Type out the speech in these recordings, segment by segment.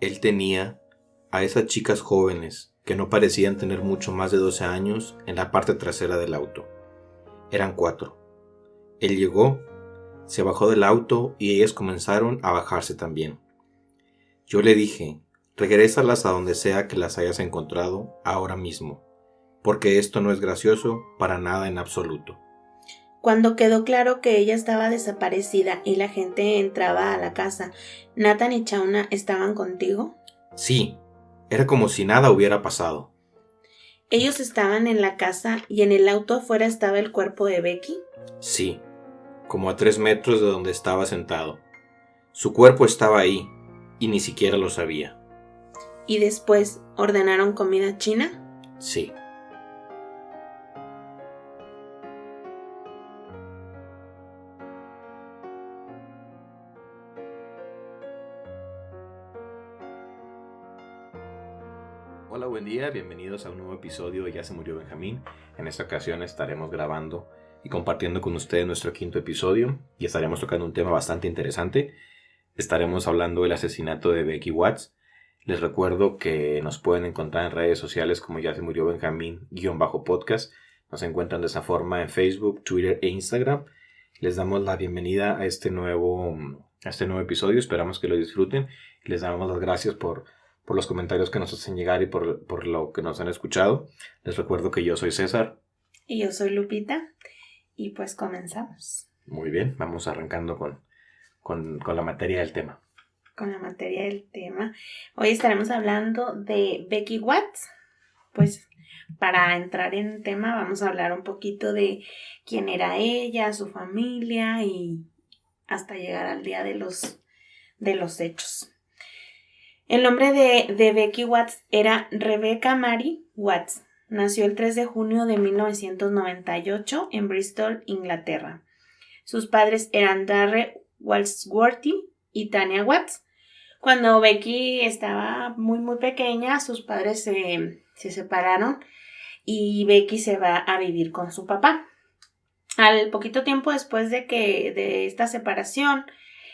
él tenía a esas chicas jóvenes que no parecían tener mucho más de 12 años en la parte trasera del auto. Eran 4. Él llegó, se bajó del auto y ellas comenzaron a bajarse también. Yo le dije, regrésalas a donde sea que las hayas encontrado ahora mismo, porque esto no es gracioso para nada en absoluto. Cuando quedó claro que ella estaba desaparecida y la gente entraba a la casa, ¿Nathan y Shauna estaban contigo? Sí, era como si nada hubiera pasado. ¿Ellos estaban en la casa y en el auto afuera estaba el cuerpo de Becky? Sí, como a 3 metros de donde estaba sentado. Su cuerpo estaba ahí y ni siquiera lo sabía. ¿Y después ordenaron comida china? Sí. Hola, buen día, bienvenidos a un nuevo episodio de Ya se murió Benjamín. En esta ocasión estaremos grabando y compartiendo con ustedes nuestro 5º episodio y estaremos tocando un tema bastante interesante. Estaremos hablando del asesinato de Becky Watts. Les recuerdo que nos pueden encontrar en redes sociales como Ya se murió Benjamín _podcast. Nos encuentran de esa forma en Facebook, Twitter e Instagram. Les damos la bienvenida a este nuevo episodio. Esperamos que lo disfruten. Les damos las gracias por los comentarios que nos hacen llegar y por lo que nos han escuchado. Les recuerdo que yo soy César. Y yo soy Lupita. Y pues comenzamos. Muy bien, vamos arrancando con la materia del tema. Con la materia del tema. Hoy estaremos hablando de Becky Watts. Pues para entrar en tema vamos a hablar un poquito de quién era ella, su familia y hasta llegar al día de los hechos. El nombre de Becky Watts era Rebecca Mary Watts. Nació el 3 de junio de 1998 en Bristol, Inglaterra. Sus padres eran Darrell Walsworthy y Tanya Watts. Cuando Becky estaba muy muy pequeña, sus padres se separaron y Becky se va a vivir con su papá. Al poquito tiempo después de esta separación,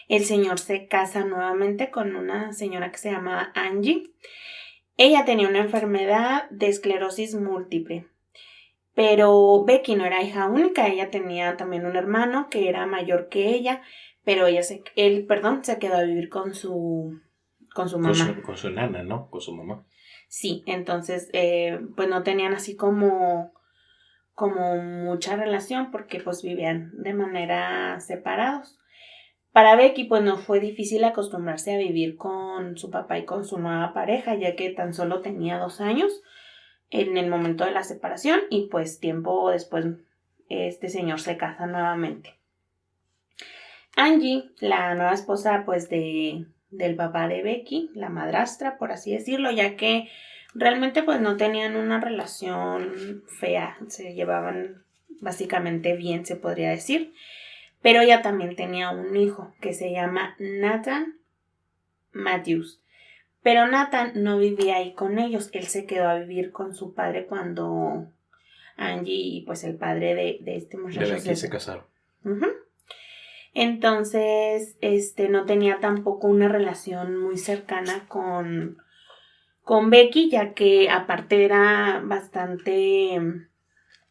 el señor se casa nuevamente con una señora que se llamaba Angie. Ella tenía una enfermedad de esclerosis múltiple, pero Becky no era hija única. Ella tenía también un hermano que era mayor que ella, pero él se quedó a vivir con su mamá. Con su nana, ¿no? Con su mamá. Sí, entonces pues no tenían así como mucha relación porque pues vivían de manera separados. Para Becky pues no fue difícil acostumbrarse a vivir con su papá y con su nueva pareja, ya que tan solo tenía 2 años en el momento de la separación y pues tiempo después este señor se casa nuevamente. Angie, la nueva esposa pues del papá de Becky, la madrastra por así decirlo, ya que realmente pues no tenían una relación fea, se llevaban básicamente bien, se podría decir. Pero ella también tenía un hijo que se llama Nathan Matthews. Pero Nathan no vivía ahí con ellos. Él se quedó a vivir con su padre cuando Angie y pues el padre de este muchacho de Becky se casaron. Uh-huh. Entonces, no tenía tampoco una relación muy cercana con Becky, ya que aparte era bastante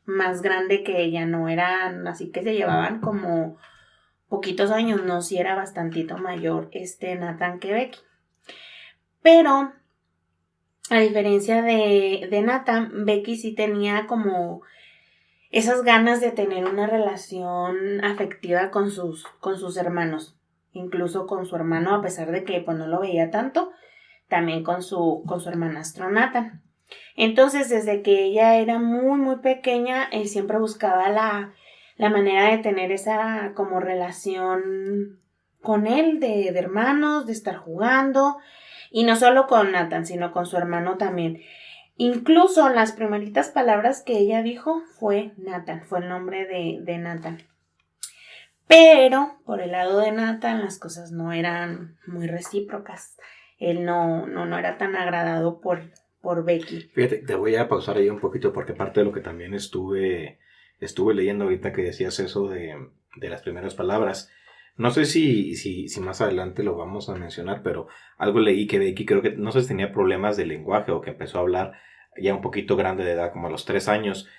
más grande que ella, no eran así que se llevaban como poquitos años, no, sí era bastantito mayor Nathan que Becky. Pero a diferencia de Nathan, Becky sí tenía como esas ganas de tener una relación afectiva con sus hermanos, incluso con su hermano, a pesar de que pues no lo veía tanto, también con su hermanastro Nathan. Entonces, desde que ella era muy, muy pequeña, él siempre buscaba la manera de tener esa como relación con él, de hermanos, de estar jugando, y no solo con Nathan, sino con su hermano también. Incluso las primeritas palabras que ella dijo fue Nathan, fue el nombre de Nathan. Pero por el lado de Nathan las cosas no eran muy recíprocas. Él no era tan agradado por Becky. Fíjate, te voy a pausar ahí un poquito porque parte de lo que también estuve leyendo ahorita que decías eso de las primeras palabras, No sé si más adelante lo vamos a mencionar, pero algo leí que Becky creo que no sé si tenía problemas de lenguaje o que empezó a hablar ya un poquito grande de edad, como a los 3 años,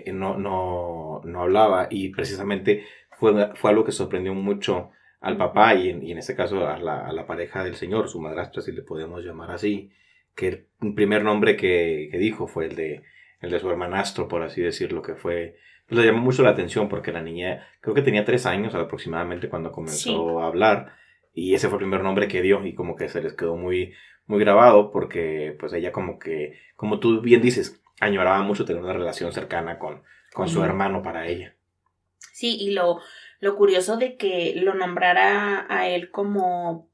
no hablaba y precisamente fue algo que sorprendió mucho al papá y en este caso a la pareja del señor, su madrastra, si le podemos llamar así, que el primer nombre que dijo fue el de su hermanastro, por así decirlo, que fue pues le llamó mucho la atención porque la niña, creo que tenía 3 años aproximadamente cuando comenzó a hablar y ese fue el primer nombre que dio y como que se les quedó muy, muy grabado porque pues ella como que, como tú bien dices, añoraba mucho tener una relación cercana con su hermano para ella. Sí, y lo curioso de que lo nombrara a él como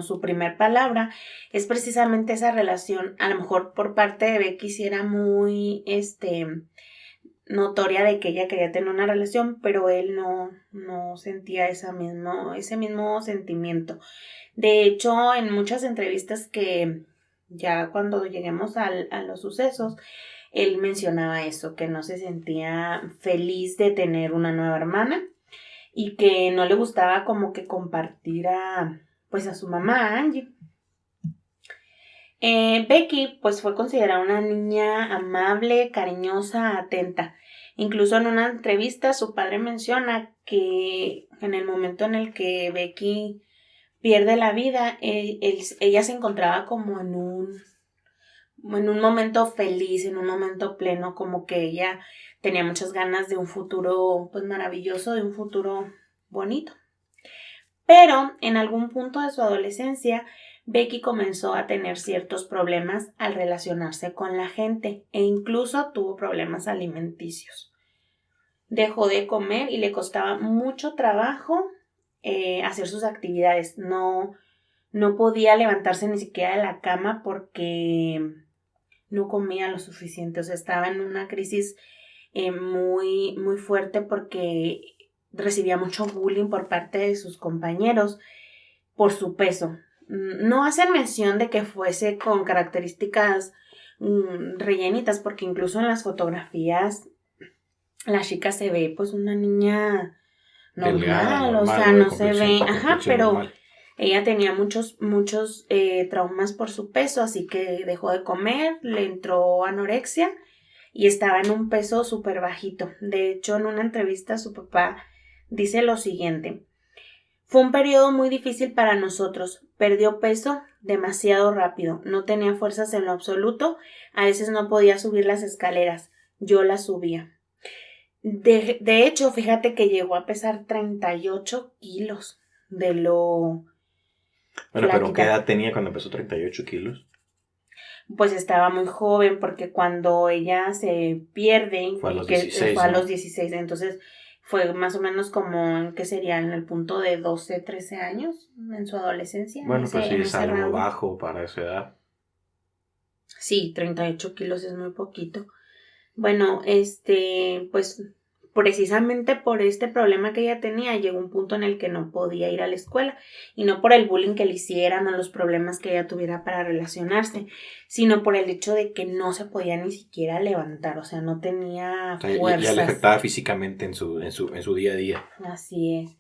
su primer palabra es precisamente esa relación, a lo mejor por parte de Becky sí era muy, notoria de que ella quería tener una relación, pero él no sentía ese mismo sentimiento. De hecho, en muchas entrevistas que ya cuando lleguemos a los sucesos, él mencionaba eso, que no se sentía feliz de tener una nueva hermana y que no le gustaba como que compartir pues a su mamá, Angie. Becky pues fue considerada una niña amable, cariñosa, atenta. Incluso en una entrevista su padre menciona que en el momento en el que Becky pierde la vida, ella se encontraba como en un momento feliz, en un momento pleno, como que ella tenía muchas ganas de un futuro pues maravilloso, de un futuro bonito. Pero en algún punto de su adolescencia, Becky comenzó a tener ciertos problemas al relacionarse con la gente e incluso tuvo problemas alimenticios. Dejó de comer y le costaba mucho trabajo hacer sus actividades. No podía levantarse ni siquiera de la cama porque no comía lo suficiente. O sea, estaba en una crisis muy, muy fuerte porque recibía mucho bullying por parte de sus compañeros por su peso. No hacen mención de que fuese con características rellenitas, porque incluso en las fotografías la chica se ve pues una niña normal, delgada, normal, o sea, no se ve, pero normal. Ella tenía muchos traumas por su peso, así que dejó de comer, le entró anorexia y estaba en un peso súper bajito. De hecho, en una entrevista su papá dice lo siguiente: fue un periodo muy difícil para nosotros, perdió peso demasiado rápido, no tenía fuerzas en lo absoluto, a veces no podía subir las escaleras, yo las subía. De hecho, fíjate que llegó a pesar 38 kilos de lo... Bueno, flaquita. Pero ¿qué edad tenía cuando empezó 38 kilos? Pues estaba muy joven porque cuando ella se pierde, fue a los 16, fue a los 16, entonces fue más o menos como, ¿qué sería? En el punto de 12, 13 años, en su adolescencia. Bueno, pues sí, es algo bajo para esa edad. Sí, 38 kilos es muy poquito. Bueno, pues precisamente por este problema que ella tenía, llegó un punto en el que no podía ir a la escuela, y no por el bullying que le hicieran o los problemas que ella tuviera para relacionarse, sino por el hecho de que no se podía ni siquiera levantar, o sea, no tenía fuerzas. Ya le afectaba físicamente en su día a día. Así es.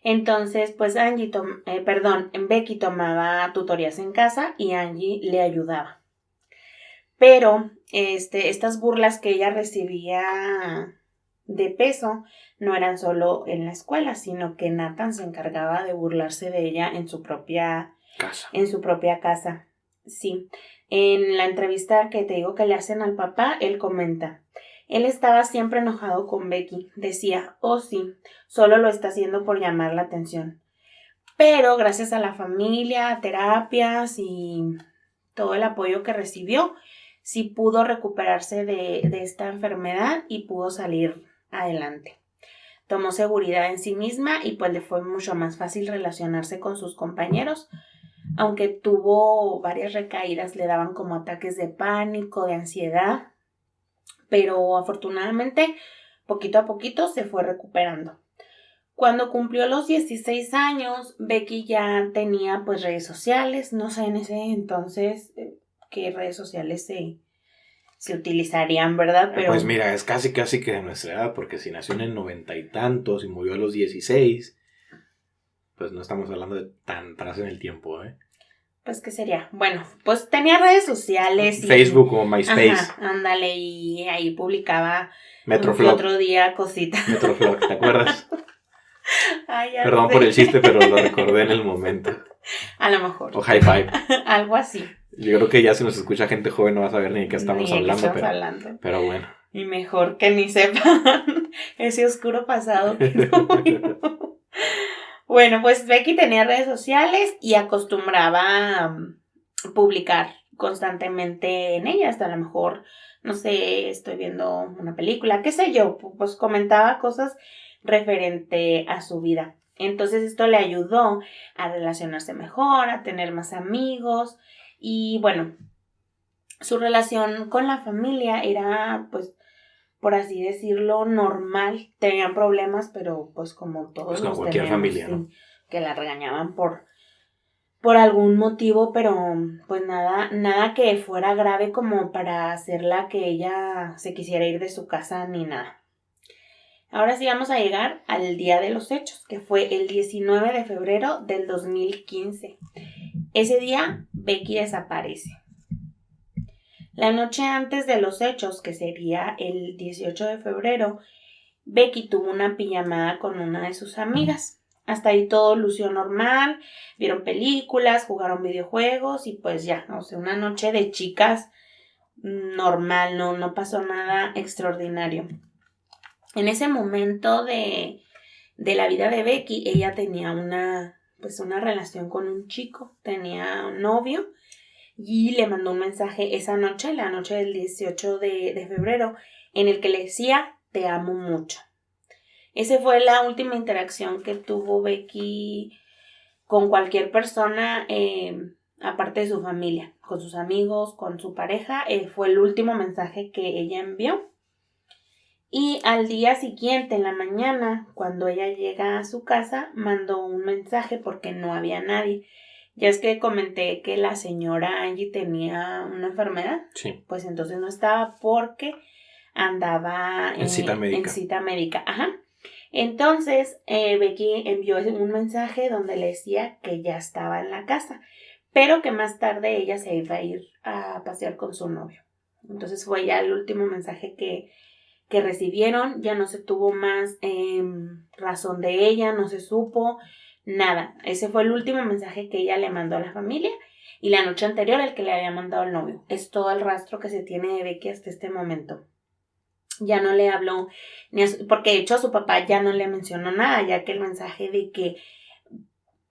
Entonces, pues Becky tomaba tutorías en casa y Angie le ayudaba. Pero estas burlas que ella recibía de peso no eran solo en la escuela, sino que Nathan se encargaba de burlarse de ella en su propia casa. Sí. En la entrevista que te digo que le hacen al papá, él comenta: él estaba siempre enojado con Becky. Decía, oh sí, solo lo está haciendo por llamar la atención. Pero gracias a la familia, a terapias y todo el apoyo que recibió, sí pudo recuperarse de esta enfermedad y pudo salir adelante. Tomó seguridad en sí misma y pues le fue mucho más fácil relacionarse con sus compañeros, aunque tuvo varias recaídas, le daban como ataques de pánico, de ansiedad, pero afortunadamente poquito a poquito se fue recuperando. Cuando cumplió los 16 años, Becky ya tenía pues redes sociales, no sé en ese entonces qué redes sociales se utilizarían, ¿verdad? Pero pues mira, es casi que de nuestra edad, porque si nació en el 90 y tantos y murió a los 16, pues no estamos hablando de tan atrás en el tiempo, ¿eh? Pues, ¿qué sería? Bueno, pues tenía redes sociales. Facebook o MySpace. Ajá, ándale, y ahí publicaba Metroflog. otro día cositas. Metroflog, ¿te acuerdas? Ay, ya Perdón sé. por el chiste, pero lo recordé en el momento. A lo mejor. O High Five. Algo así. Yo creo que ya si nos escucha gente joven no va a saber ni de qué estamos hablando. Pero bueno. Y mejor que ni sepan ese oscuro pasado que tuvimos. Bueno, pues Becky tenía redes sociales y acostumbraba a publicar constantemente en ellas. A lo mejor, no sé, estoy viendo una película, qué sé yo, pues comentaba cosas referente a su vida. Entonces esto le ayudó a relacionarse mejor, a tener más amigos y bueno, su relación con la familia era, pues, por así decirlo, normal. Tenían problemas, pero pues como todos como los cualquier tenemos, familia, ¿no? Que la regañaban por algún motivo, pero pues nada que fuera grave como para hacerla que ella se quisiera ir de su casa ni nada. Ahora sí vamos a llegar al día de los hechos, que fue el 19 de febrero del 2015. Ese día, Becky desaparece. La noche antes de los hechos, que sería el 18 de febrero, Becky tuvo una pijamada con una de sus amigas. Hasta ahí todo lució normal, vieron películas, jugaron videojuegos y pues ya, o sea, una noche de chicas normal, no pasó nada extraordinario. En ese momento de la vida de Becky, ella tenía una relación con un chico, tenía un novio y le mandó un mensaje esa noche, la noche del 18 de febrero, en el que le decía, te amo mucho. Esa fue la última interacción que tuvo Becky con cualquier persona, aparte de su familia, con sus amigos, con su pareja. Fue el último mensaje que ella envió. Y al día siguiente, en la mañana, cuando ella llega a su casa, mandó un mensaje porque no había nadie. Ya es que comenté que la señora Angie tenía una enfermedad. Sí. Pues entonces no estaba porque andaba en cita médica. En cita médica, ajá. Entonces, Becky envió un mensaje donde le decía que ya estaba en la casa, pero que más tarde ella se iba a ir a pasear con su novio. Entonces fue ya el último mensaje que recibieron, ya no se tuvo más razón de ella, no se supo nada. Ese fue el último mensaje que ella le mandó a la familia y la noche anterior el que le había mandado el novio. Es todo el rastro que se tiene de Becky hasta este momento. Ya no le habló, porque de hecho a su papá ya no le mencionó nada, ya que el mensaje de que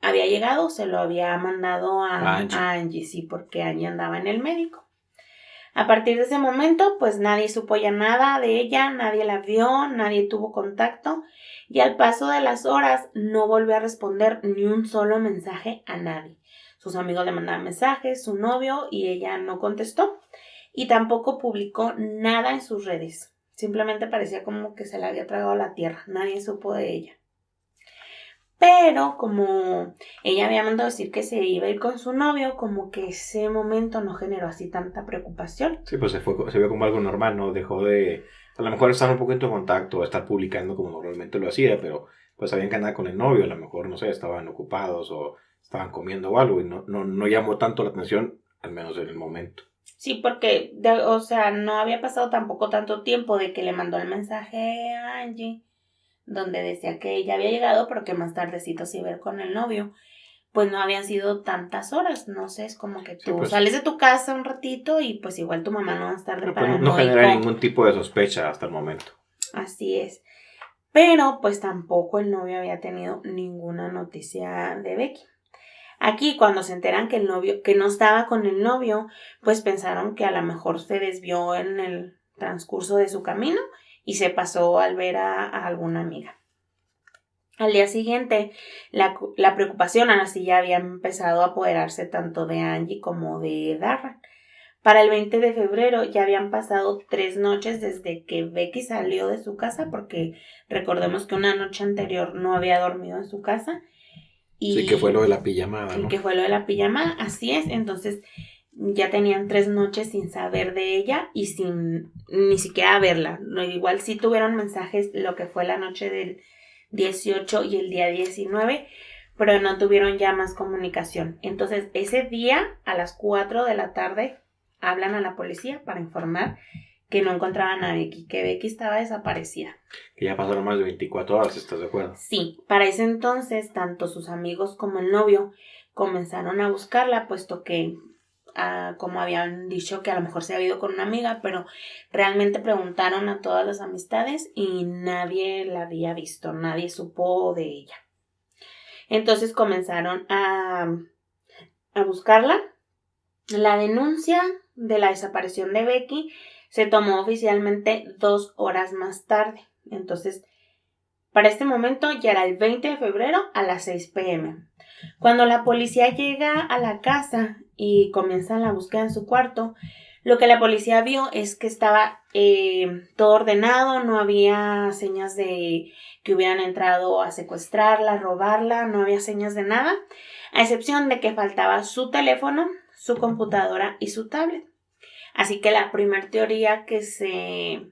había llegado se lo había mandado a Angie, sí, porque Angie andaba en el médico. A partir de ese momento, pues nadie supo ya nada de ella, nadie la vio, nadie tuvo contacto y al paso de las horas no volvió a responder ni un solo mensaje a nadie. Sus amigos le mandaban mensajes, su novio, y ella no contestó y tampoco publicó nada en sus redes. Simplemente parecía como que se la había tragado la tierra, nadie supo de ella. Pero como ella había mandado decir que se iba a ir con su novio, como que ese momento no generó así tanta preocupación. Sí, pues se vio como algo normal, ¿no? Dejó de, a lo mejor estar un poquito en contacto, estar publicando como normalmente lo hacía, pero pues sabían que andaba con el novio, a lo mejor, no sé, estaban ocupados o estaban comiendo o algo y no llamó tanto la atención, al menos en el momento. Sí, porque, no había pasado tampoco tanto tiempo de que le mandó el mensaje a Angie, donde decía que ella había llegado, pero que más tardecito se iba a ir con el novio. Pues no habían sido tantas horas, no sé, es como que tú sales de tu casa un ratito y pues igual tu mamá no va a estar de paranoico. No genera ningún tipo de sospecha hasta el momento. Así es. Pero pues tampoco el novio había tenido ninguna noticia de Becky. Aquí cuando se enteran que no estaba con el novio, pues pensaron que a lo mejor se desvió en el transcurso de su camino y se pasó al ver a alguna amiga. Al día siguiente, la preocupación ahora sí ya había empezado a apoderarse tanto de Angie como de Darren. Para el 20 de febrero ya habían pasado 3 noches desde que Becky salió de su casa, porque recordemos que una noche anterior no había dormido en su casa. Sí, que fue lo de la pijamada, ¿no? Que fue lo de la pijamada, así es. Entonces ya tenían 3 noches sin saber de ella y sin ni siquiera verla. Igual sí tuvieron mensajes lo que fue la noche del 18 y el día 19, pero no tuvieron ya más comunicación. Entonces, ese día, a las 4 de la tarde, hablan a la policía para informar que no encontraban a Becky, que Becky estaba desaparecida. Que ya pasaron más de 24 horas, ¿estás de acuerdo? Sí, para ese entonces, tanto sus amigos como el novio comenzaron a buscarla, puesto que, como habían dicho, que a lo mejor se había ido con una amiga, pero realmente preguntaron a todas las amistades y nadie la había visto, nadie supo de ella. Entonces comenzaron a buscarla. La denuncia de la desaparición de Becky se tomó oficialmente 2 horas más tarde. Entonces, para este momento ya era el 20 de febrero a las 6 p.m. Cuando la policía llega a la casa y comienzan la búsqueda en su cuarto, lo que la policía vio es que estaba todo ordenado, no había señas de que hubieran entrado a secuestrarla, robarla, no había señas de nada, a excepción de que faltaba su teléfono, su computadora y su tablet. Así que la primera teoría que se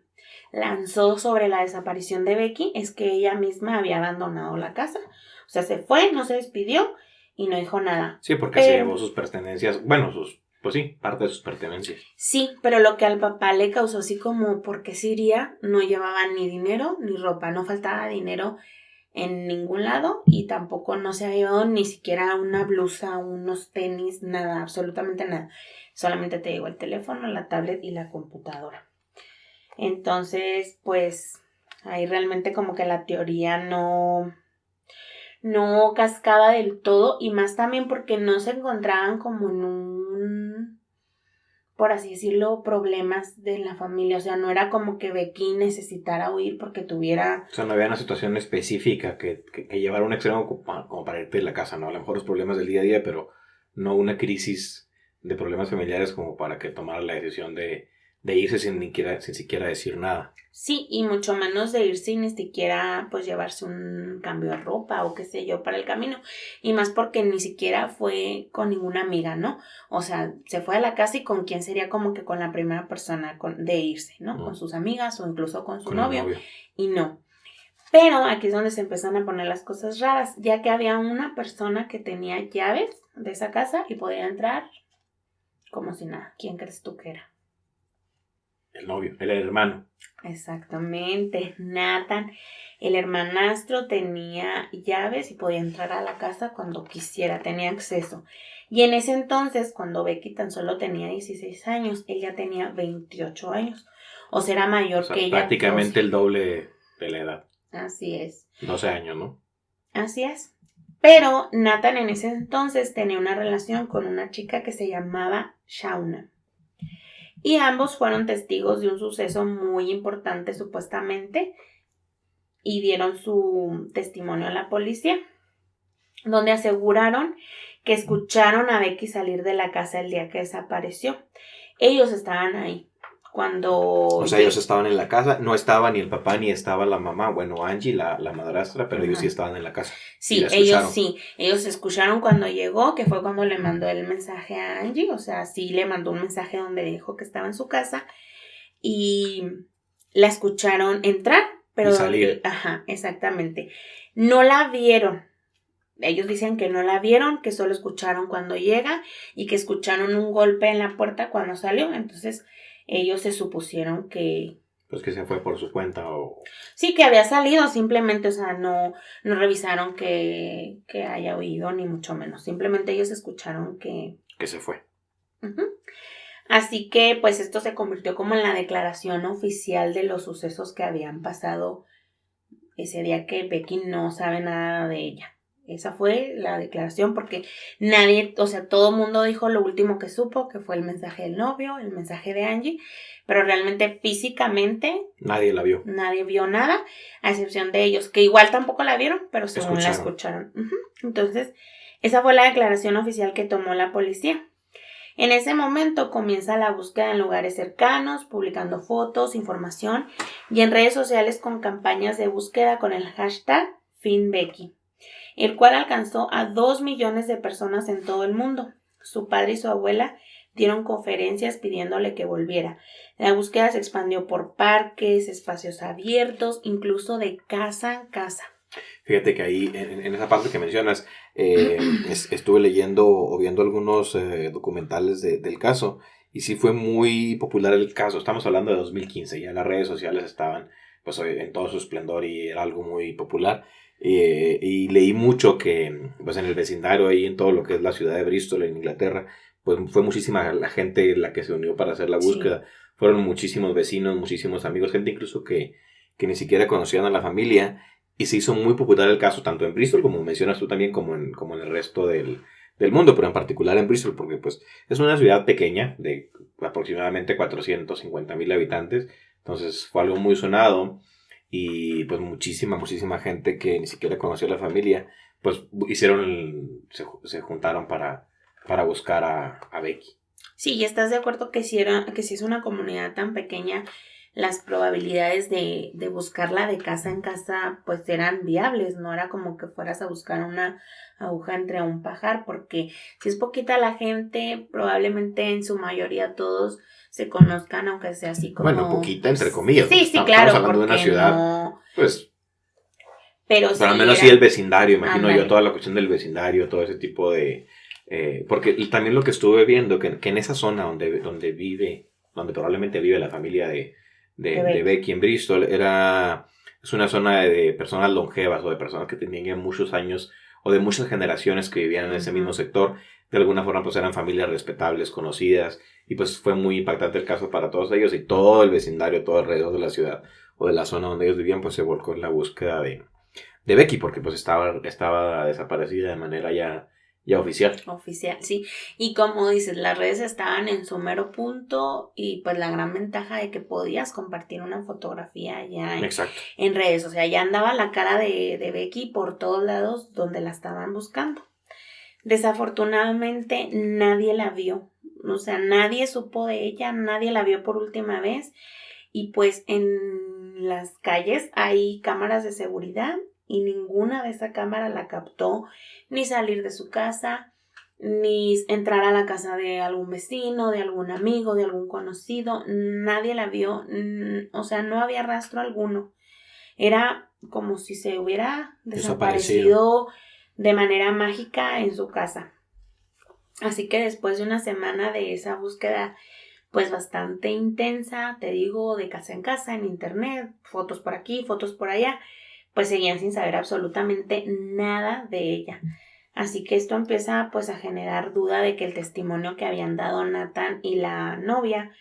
lanzó sobre la desaparición de Becky es que ella misma había abandonado la casa. O sea, se fue, no se despidió y no dijo nada. Sí, porque se llevó sus pertenencias, bueno, pues sí, parte de sus pertenencias. Sí, pero lo que al papá le causó así como, ¿por qué se iría? No llevaba ni dinero ni ropa, no faltaba dinero en ningún lado y tampoco no se había llevado ni siquiera una blusa, unos tenis, nada, absolutamente nada. Solamente te llegó el teléfono, la tablet y la computadora. Entonces, pues, ahí realmente como que la teoría no cascaba del todo y más también porque no se encontraban como en un, por así decirlo, problemas de la familia. O sea, no era como que Becky necesitara huir porque tuviera... O sea, no había una situación específica que llevara a un extremo como para irte de la casa, ¿no? A lo mejor los problemas del día a día, pero no una crisis de problemas familiares como para que tomara la decisión de irse sin siquiera decir nada. Sí, y mucho menos de irse y ni siquiera pues llevarse un cambio de ropa o qué sé yo para el camino. Y más porque ni siquiera fue con ninguna amiga, ¿no? O sea, se fue a la casa y con quién sería como que con la primera persona de irse, ¿no? Con sus amigas o incluso con su novio. Y no. Pero aquí es donde se empiezan a poner las cosas raras, ya que había una persona que tenía llaves de esa casa y podía entrar como si nada. ¿Quién crees tú que era? El novio, el hermano. Exactamente, Nathan, el hermanastro, tenía llaves y podía entrar a la casa cuando quisiera, tenía acceso. Y en ese entonces, cuando Becky tan solo tenía 16 años, ella tenía 28 años. O sea, era mayor que ella. Prácticamente el doble de la edad. Así es. 12 años, ¿no? Así es. Pero Nathan en ese entonces tenía una relación con una chica que se llamaba Shauna. Y ambos fueron testigos de un suceso muy importante supuestamente y dieron su testimonio a la policía, donde aseguraron que escucharon a Becky salir de la casa el día que desapareció. Ellos estaban ahí cuando... O sea, ellos estaban en la casa, no estaba ni el papá ni estaba la mamá, bueno, Angie, la madrastra, pero ellos sí estaban en la casa. Sí, ellos escucharon cuando llegó, que fue cuando le mandó el mensaje a Angie, o sea, sí le mandó un mensaje donde dijo que estaba en su casa y la escucharon entrar, pero... Y salir. Ajá, exactamente. No la vieron. Ellos dicen que no la vieron, que solo escucharon cuando llega y que escucharon un golpe en la puerta cuando salió, entonces ellos se supusieron que... Pues que se fue por su cuenta o... Sí, que había salido simplemente, o sea, no revisaron que haya huido, ni mucho menos. Simplemente ellos escucharon que... Que se fue. Uh-huh. Así que, pues, esto se convirtió como en la declaración oficial de los sucesos que habían pasado ese día que Becky no sabe nada de ella. Esa fue la declaración porque nadie, o sea, todo el mundo dijo lo último que supo, que fue el mensaje del novio, el mensaje de Angie, pero realmente físicamente nadie la vio. Nadie vio nada, a excepción de ellos, que igual tampoco la vieron, pero según la escucharon. Entonces, esa fue la declaración oficial que tomó la policía. En ese momento comienza la búsqueda en lugares cercanos, publicando fotos, información y en redes sociales con campañas de búsqueda con el hashtag FindBecky, el cual alcanzó a 2 millones de personas en todo el mundo. Su padre y su abuela dieron conferencias pidiéndole que volviera. La búsqueda se expandió por parques, espacios abiertos, incluso de casa en casa. Fíjate que ahí, en esa parte que mencionas, estuve leyendo o viendo algunos documentales del caso, y sí fue muy popular el caso. Estamos hablando de 2015, ya las redes sociales estaban pues en todo su esplendor y era algo muy popular. Y leí mucho que pues en el vecindario, ahí en todo lo que es la ciudad de Bristol, en Inglaterra, pues fue muchísima la gente la que se unió para hacer la búsqueda. Sí. Fueron muchísimos vecinos, muchísimos amigos, gente incluso que ni siquiera conocían a la familia. Y se hizo muy popular el caso tanto en Bristol, como mencionas tú también, como en el resto del mundo, pero en particular en Bristol, porque pues es una ciudad pequeña de aproximadamente 450,000 habitantes, entonces fue algo muy sonado y pues muchísima gente que ni siquiera conocía a la familia, pues se juntaron para buscar a Becky. Sí, y estás de acuerdo que si es una comunidad tan pequeña, las probabilidades de buscarla de casa en casa pues eran viables, no era como que fueras a buscar una aguja entre un pajar, porque si es poquita la gente, probablemente en su mayoría todos se conozcan, aunque sea así como... Bueno, poquita entre comillas. Sí, claro, estamos hablando de una ciudad, no... pues... Pero al menos sí el vecindario, imagino yo, toda la cuestión del vecindario, todo ese tipo de... porque también lo que estuve viendo, que en esa zona donde probablemente vive la familia de Becky en Bristol, es una zona de personas longevas o de personas que tenían ya muchos años o de muchas generaciones que vivían en ese mismo sector. De alguna forma pues eran familias respetables, conocidas, y pues fue muy impactante el caso para todos ellos, y todo el vecindario, todo alrededor de la ciudad o de la zona donde ellos vivían pues se volcó en la búsqueda de Becky, porque pues estaba desaparecida de manera ya oficial. Oficial, sí. Y como dices, las redes estaban en su mero punto y pues la gran ventaja de que podías compartir una fotografía ya en redes. O sea, ya andaba la cara de Becky por todos lados donde la estaban buscando. Desafortunadamente nadie la vio. O sea, nadie supo de ella, nadie la vio por última vez. Y pues en las calles hay cámaras de seguridad y ninguna de esa cámara la captó ni salir de su casa, ni entrar a la casa de algún vecino, de algún amigo, de algún conocido. Nadie la vio, o sea, no había rastro alguno. Era como si se hubiera desaparecido de manera mágica en su casa. Así que después de una semana de esa búsqueda pues bastante intensa, te digo, de casa en casa, en internet, fotos por aquí, fotos por allá, pues seguían sin saber absolutamente nada de ella. Así que esto empieza pues a generar duda de que el testimonio que habían dado Nathan y la novia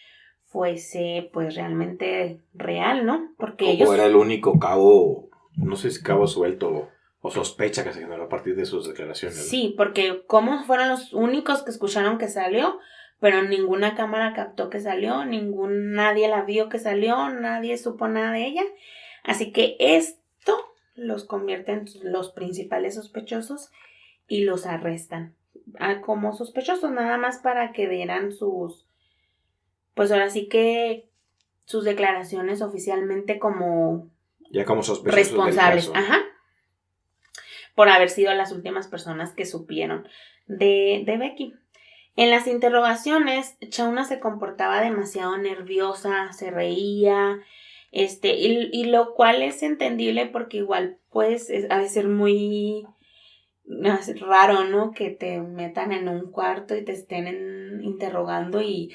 fuese pues realmente real, ¿no? Porque ellos... era el único cabo, no sé si cabo suelto o sospecha que se generó a partir de sus declaraciones, ¿no? Sí, porque como fueron los únicos que escucharon que salió, pero ninguna cámara captó que salió, nadie la vio que salió, nadie supo nada de ella. Así que esto los convierte en los principales sospechosos y los arrestan como sospechosos, nada más para que dieran pues ahora sí que sus declaraciones oficialmente como sospechosos responsables, del caso. Ajá, por haber sido las últimas personas que supieron de Becky. En las interrogaciones, Shauna se comportaba demasiado nerviosa, se reía, y lo cual es entendible porque igual, pues, ha de ser muy raro, ¿no? Que te metan en un cuarto y te estén interrogando y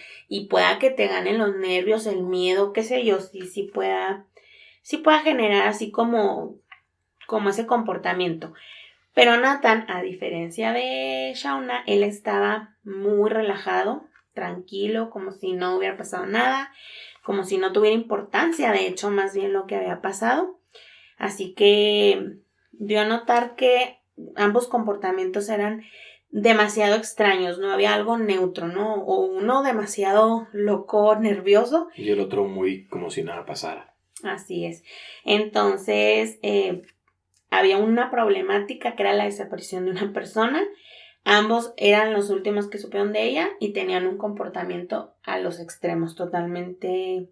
pueda que te ganen los nervios, el miedo, qué sé yo, sí pueda generar así como ese comportamiento. Pero Nathan, a diferencia de Shauna, él estaba muy relajado, tranquilo, como si no hubiera pasado nada, como si no tuviera importancia, de hecho, más bien lo que había pasado. Así que dio a notar que ambos comportamientos eran demasiado extraños, no había algo neutro, ¿no? O uno demasiado loco, nervioso. Y el otro muy como si nada pasara. Así es. Entonces, había una problemática que era la desaparición de una persona. Ambos eran los últimos que supieron de ella y tenían un comportamiento a los extremos totalmente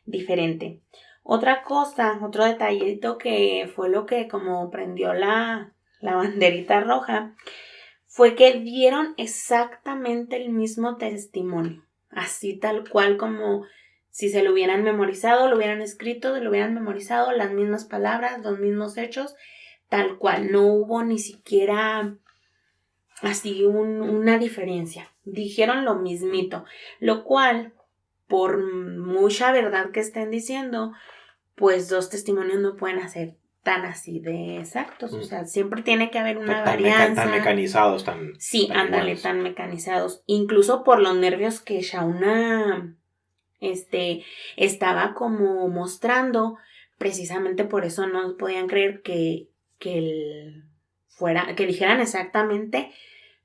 diferente. Otra cosa, otro detallito que fue lo que como prendió la banderita roja, fue que dieron exactamente el mismo testimonio, así tal cual como si se lo hubieran memorizado, lo hubieran escrito, lo hubieran memorizado, las mismas palabras, los mismos hechos, tal cual, no hubo ni siquiera así una diferencia. Dijeron lo mismito, lo cual, por mucha verdad que estén diciendo, pues 2 testimonios no pueden hacer tan así de exactos. O sea, siempre tiene que haber una varianza. Tan mecanizados, Sí, tan ándale, iguales. tan mecanizados. Incluso por los nervios que Shauna estaba como mostrando, precisamente por eso no podían creer que dijeran exactamente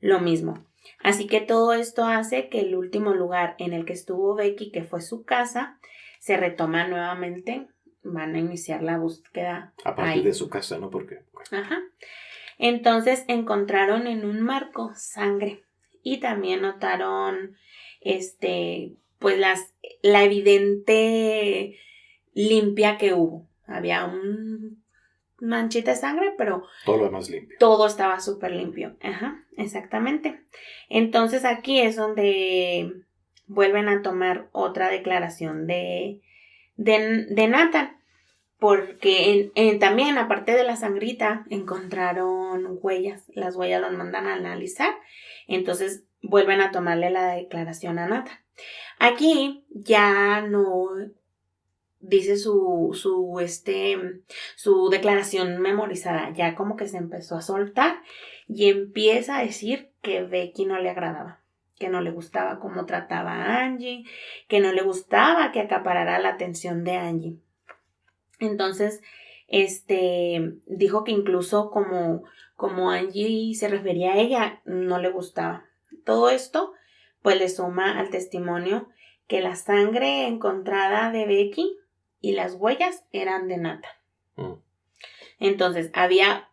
lo mismo. Así que todo esto hace que el último lugar en el que estuvo Becky, que fue su casa, se retoma nuevamente. Van a iniciar la búsqueda a partir de su casa, ¿no? Porque Ajá. Entonces encontraron en un marco sangre y también notaron pues la evidente limpia que hubo. Había un manchita de sangre, pero todo lo demás limpio. Todo estaba súper limpio. Ajá, exactamente. Entonces aquí es donde vuelven a tomar otra declaración de Nathan. Porque también, aparte de la sangrita, encontraron huellas. Las huellas las mandan a analizar. Entonces vuelven a tomarle la declaración a Nathan. Aquí ya no dice su declaración memorizada. Ya como que se empezó a soltar y empieza a decir que Becky no le agradaba, que no le gustaba cómo trataba a Angie, que no le gustaba que acaparara la atención de Angie. Entonces, dijo que incluso como Angie se refería a ella, no le gustaba. Todo esto, pues le suma al testimonio que la sangre encontrada de Becky y las huellas eran de Nathan. Entonces, había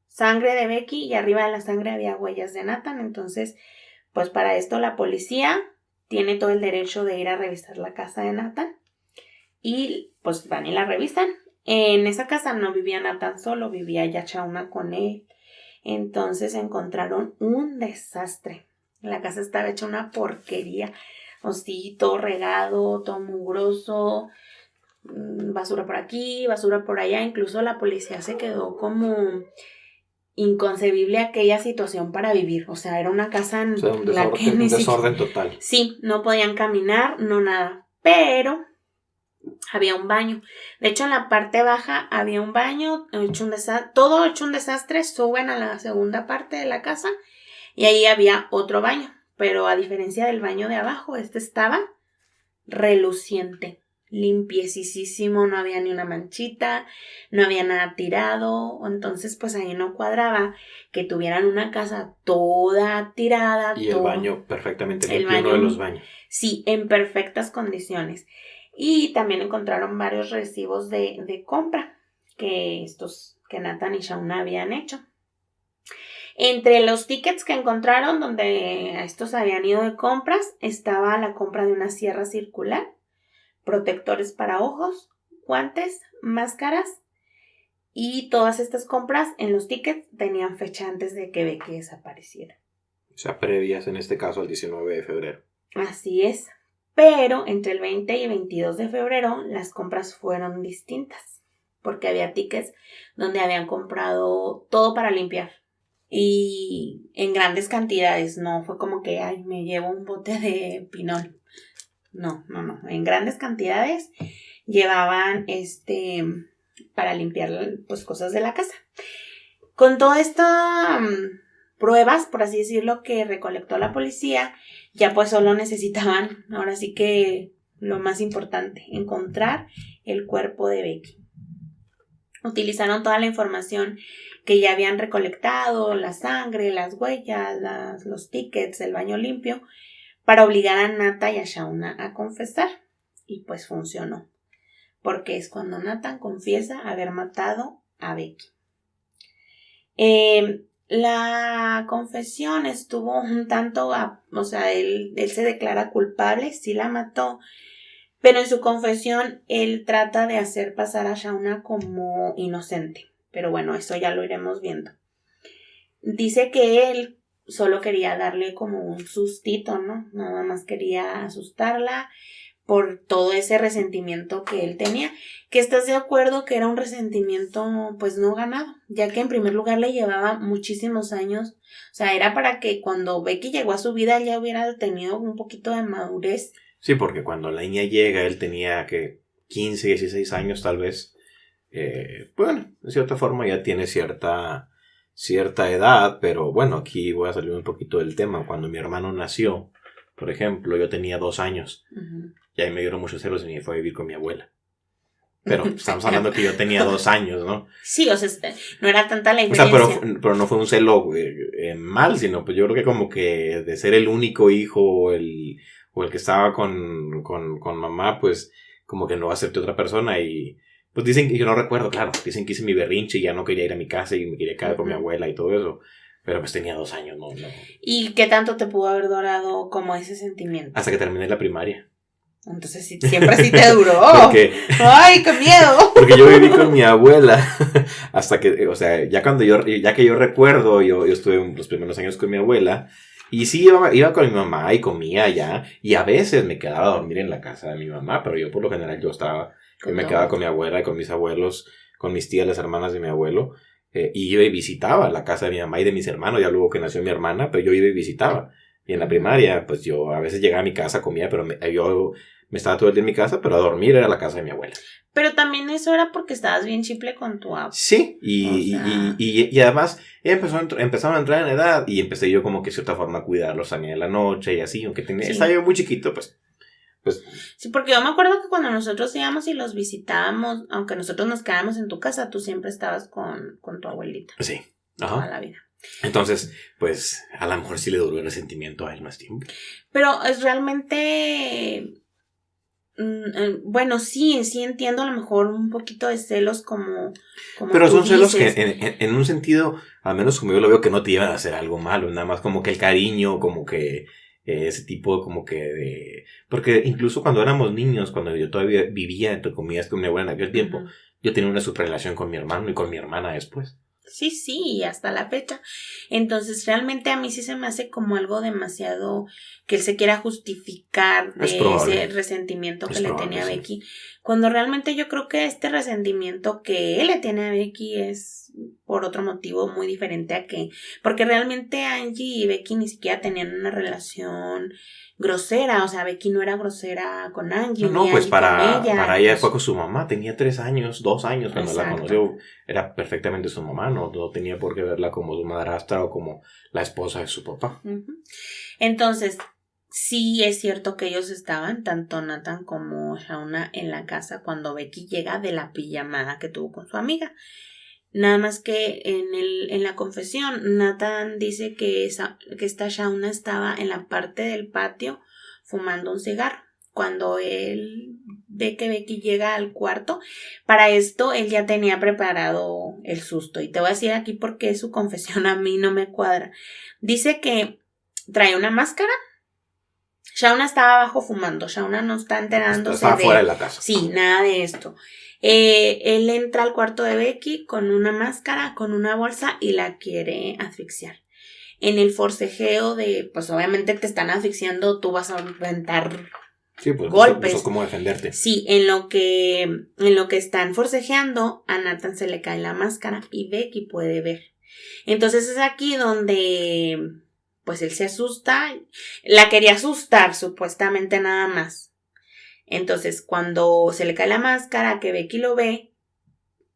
sangre de Becky y arriba de la sangre había huellas de Nathan. Entonces, pues para esto la policía tiene todo el derecho de ir a revisar la casa de Nathan. Y pues van y la revisan. En esa casa no vivía Nathan solo, vivía ya Shauna con él. Entonces encontraron un desastre. La casa estaba hecha una porquería. O sí, todo regado, todo mugroso. Basura por aquí, basura por allá. Incluso la policía se quedó como inconcebible aquella situación para vivir. O sea, era una casa en la que un desorden total. Sí, no podían caminar, no nada. Pero había un baño. De hecho, en la parte baja había un baño, todo hecho un desastre. Suben a la segunda parte de la casa y ahí había otro baño. Pero a diferencia del baño de abajo, estaba reluciente, limpiecísimo, no había ni una manchita, no había nada tirado. Entonces, pues ahí no cuadraba que tuvieran una casa toda tirada. Y el baño perfectamente limpio, uno de los baños. Sí, en perfectas condiciones. Y también encontraron varios recibos de compra que Nathan y Shauna habían hecho. Entre los tickets que encontraron donde estos habían ido de compras estaba la compra de una sierra circular, protectores para ojos, guantes, máscaras, y todas estas compras en los tickets tenían fecha antes de que Becky desapareciera. O sea, previas en este caso al 19 de febrero. Así es. Pero entre el 20 y 22 de febrero las compras fueron distintas, porque había tickets donde habían comprado todo para limpiar y en grandes cantidades. No fue como que me llevo un bote de pinol. No, en grandes cantidades llevaban para limpiar pues cosas de la casa. Con toda esta pruebas, por así decirlo, que recolectó la policía, ya pues solo necesitaban, ahora sí que lo más importante, encontrar el cuerpo de Becky. Utilizaron toda la información que ya habían recolectado, la sangre, las huellas, los tickets, el baño limpio, para obligar a Nathan y a Shauna a confesar. Y pues funcionó, porque es cuando Nathan confiesa haber matado a Becky. La confesión estuvo un tanto, él se declara culpable, sí la mató, pero en su confesión él trata de hacer pasar a Shauna como inocente. Pero bueno, eso ya lo iremos viendo. Dice que él solo quería darle como un sustito, ¿no? Nada más quería asustarla por todo ese resentimiento que él tenía, que estás de acuerdo que era un resentimiento pues no ganado, ya que en primer lugar le llevaba muchísimos años, o sea, era para que cuando Becky llegó a su vida ya hubiera tenido un poquito de madurez. Sí, porque cuando la niña llega, él tenía que 15, 16 años tal vez. Bueno, de cierta forma ya tiene cierta edad, pero bueno, aquí voy a salir un poquito del tema. Cuando mi hermano nació, por ejemplo, yo tenía 2 años. Uh-huh. Y ahí me dieron muchos celos y me fue a vivir con mi abuela. Pero estamos hablando que yo tenía 2 años, ¿no? Sí, o sea, no era tanta la diferencia. O sea, pero no fue un celo mal, sino pues yo creo que como que de ser el único hijo o el que estaba con mamá, pues como que no acepté otra persona y pues dicen que yo no recuerdo, claro, dicen que hice mi berrinche y ya no quería ir a mi casa y me quería quedar con mi abuela y todo eso. Pero pues tenía 2 años, no. ¿Y qué tanto te pudo haber durado como ese sentimiento? Hasta que terminé la primaria. Entonces siempre sí te duró. Porque, ¡ay, qué miedo! Porque yo viví con mi abuela hasta que, o sea, ya que yo recuerdo, yo estuve los primeros años con mi abuela y sí iba con mi mamá y comía allá y a veces me quedaba a dormir en la casa de mi mamá, pero yo por lo general yo me quedaba con mi abuela y con mis abuelos, con mis tías, las hermanas de mi abuelo, y iba y visitaba la casa de mi mamá y de mis hermanos, ya luego que nació mi hermana, pero yo iba y visitaba. Y en la primaria, pues yo a veces llegaba a mi casa, comía, pero yo me estaba todo el día en mi casa, pero a dormir era la casa de mi abuela. Pero también eso era porque estabas bien chiple con tu abuela. Sí, y además empezaron a entrar en edad y empecé yo como que de cierta forma a cuidarlos también en la noche y así, aunque estaba yo muy chiquito, pues. Sí, porque yo me acuerdo que cuando nosotros íbamos y los visitábamos, aunque nosotros nos quedábamos en tu casa, tú siempre estabas con tu abuelita. Sí, ajá. Toda la vida. Entonces, pues, a lo mejor sí le duró el resentimiento a él más tiempo. Pero es realmente... bueno, sí entiendo a lo mejor un poquito de celos como pero son celos que en un sentido, al menos como yo lo veo, que no te llevan a hacer algo malo, nada más como que el cariño, como que ese tipo como que de... Porque incluso cuando éramos niños, cuando yo todavía vivía, entre comillas, con mi abuela en aquel tiempo, uh-huh, yo tenía una superrelación con mi hermano y con mi hermana después. Sí, hasta la fecha. Entonces, realmente a mí sí se me hace como algo demasiado que él se quiera justificar de ese resentimiento que le tenía a Becky. Cuando realmente yo creo que este resentimiento que él le tiene a Becky es por otro motivo muy diferente a que... Porque realmente Angie y Becky ni siquiera tenían una relación grosera, o sea, Becky no era grosera con Angie. No, pues Angie para ella fue con su mamá, tenía 2 años cuando la conoció, era perfectamente su mamá, no tenía por qué verla como su madrastra o como la esposa de su papá. Uh-huh. Entonces, sí es cierto que ellos estaban, tanto Nathan como Shauna, en la casa cuando Becky llega de la pijamada que tuvo con su amiga. Nada más que en la confesión, Nathan dice que esta Shauna estaba en la parte del patio fumando un cigarro. Cuando él ve que Becky llega al cuarto, para esto él ya tenía preparado el susto. Y te voy a decir aquí por qué su confesión a mí no me cuadra. Dice que trae una máscara. Shauna estaba abajo fumando. Shauna no está enterándose estaba fuera de la casa. Sí, nada de esto. Él entra al cuarto de Becky con una máscara, con una bolsa y la quiere asfixiar. En el forcejeo de, pues obviamente te están asfixiando, tú vas a inventar golpes. Eso cómo defenderte. Sí, en lo que están forcejeando, a Nathan se le cae la máscara y Becky puede ver. Entonces es aquí donde, pues él se asusta. La quería asustar, supuestamente nada más. Entonces, cuando se le cae la máscara, que Becky lo ve,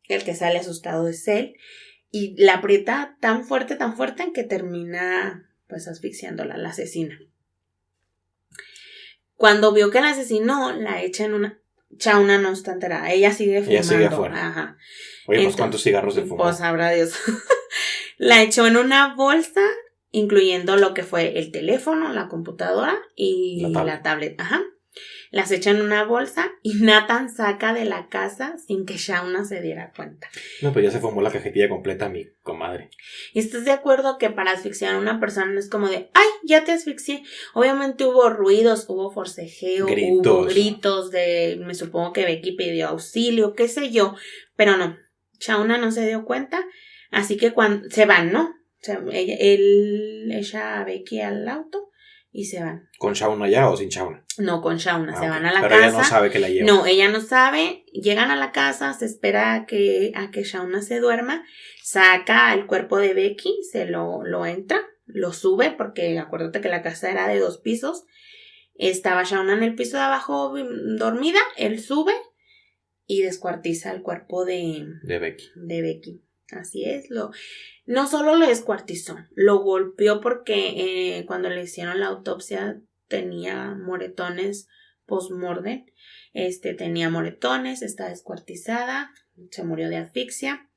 el que sale asustado es él, y la aprieta tan fuerte, en que termina, pues, asfixiándola, la asesina. Cuando vio que la asesinó, la echa en una... Shauna no está enterada, ella sigue fumando. Ella sigue afuera. Ajá. Oye, pues, ¿cuántos cigarros de fumó? Pues, sabrá Dios. La echó en una bolsa, incluyendo lo que fue el teléfono, la computadora y la tablet. Ajá. Las echa en una bolsa y Nathan saca de la casa sin que Shauna se diera cuenta. No, pues ya se fumó la cajetilla completa mi comadre. ¿Y estás de acuerdo que para asfixiar a una persona no es como de, ¡ay, ya te asfixié! Obviamente hubo ruidos, hubo forcejeo, hubo gritos me supongo que Becky pidió auxilio, qué sé yo, pero no, Shauna no se dio cuenta, así que cuando se van, ¿no? O sea, él echa a Becky al auto y se van. ¿Con Shauna ya o sin Shauna? No, con Shauna, se Ok. van a la Pero casa. ella no sabe que la lleva. No, ella no sabe, llegan a la casa, se espera a que Shauna se duerma, saca el cuerpo de Becky, se lo entra, lo sube, porque acuérdate que la casa era de 2 pisos, estaba Shauna en el piso de abajo dormida, él sube y descuartiza el cuerpo de Becky. Así es, no solo lo descuartizó, lo golpeó porque cuando le hicieron la autopsia tenía moretones post-mortem, tenía moretones, está descuartizada, se murió de asfixia.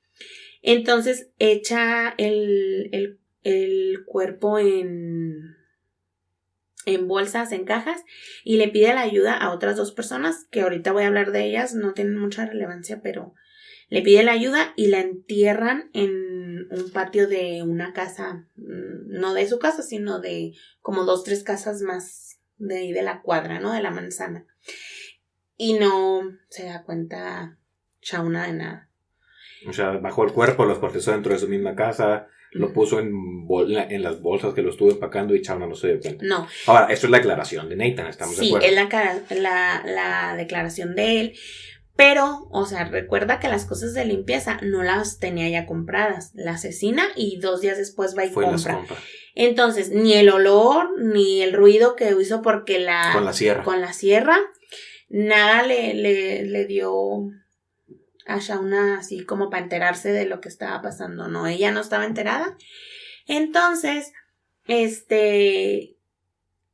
Entonces echa el cuerpo en bolsas, en cajas, y le pide la ayuda a otras 2 personas, que ahorita voy a hablar de ellas, no tienen mucha relevancia, pero le pide la ayuda y la entierran en un patio de una casa, no de su casa, sino de como 2, 3 casas más de ahí de la cuadra, ¿no? De la manzana. Y no se da cuenta Shauna de nada. O sea, bajó el cuerpo, lo descuartizó dentro de su misma casa, lo puso en las bolsas que lo estuvo empacando y Shauna no se dio cuenta. No. Ahora, esto es la declaración de Nathan, ¿estamos de acuerdo? Sí, es la declaración de él. Pero, o sea, recuerda que las cosas de limpieza no las tenía ya compradas. La asesina y 2 días después va y compra. Entonces, ni el olor, ni el ruido que hizo porque con la sierra, nada le dio a Shauna así como para enterarse de lo que estaba pasando. No, ella no estaba enterada. Entonces,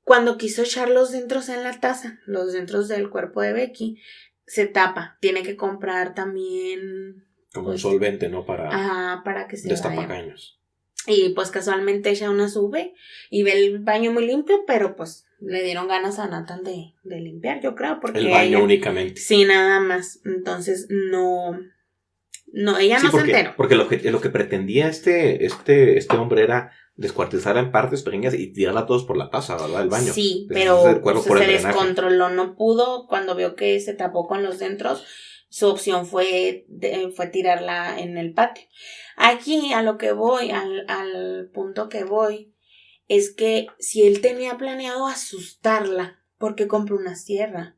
cuando quiso echar los dentros en la taza, los dentros del cuerpo de Becky, se tapa. Tiene que comprar también como un solvente, ¿no? Para que se destapacaños. Y pues casualmente Shauna sube y ve el baño muy limpio, pero pues le dieron ganas a Nathan de limpiar, yo creo, porque el baño únicamente. Sí, nada más. Entonces ella no se enteró. Porque lo que pretendía este hombre era descuartizarla en partes pequeñas y tirarla a todos por la taza, ¿verdad? El baño. Sí, pero se descontroló, no pudo. Cuando vio que se tapó con los dentros, su opción fue tirarla en el patio. Aquí a lo que voy, al punto que voy, es que si él tenía planeado asustarla, ¿por qué compró una sierra?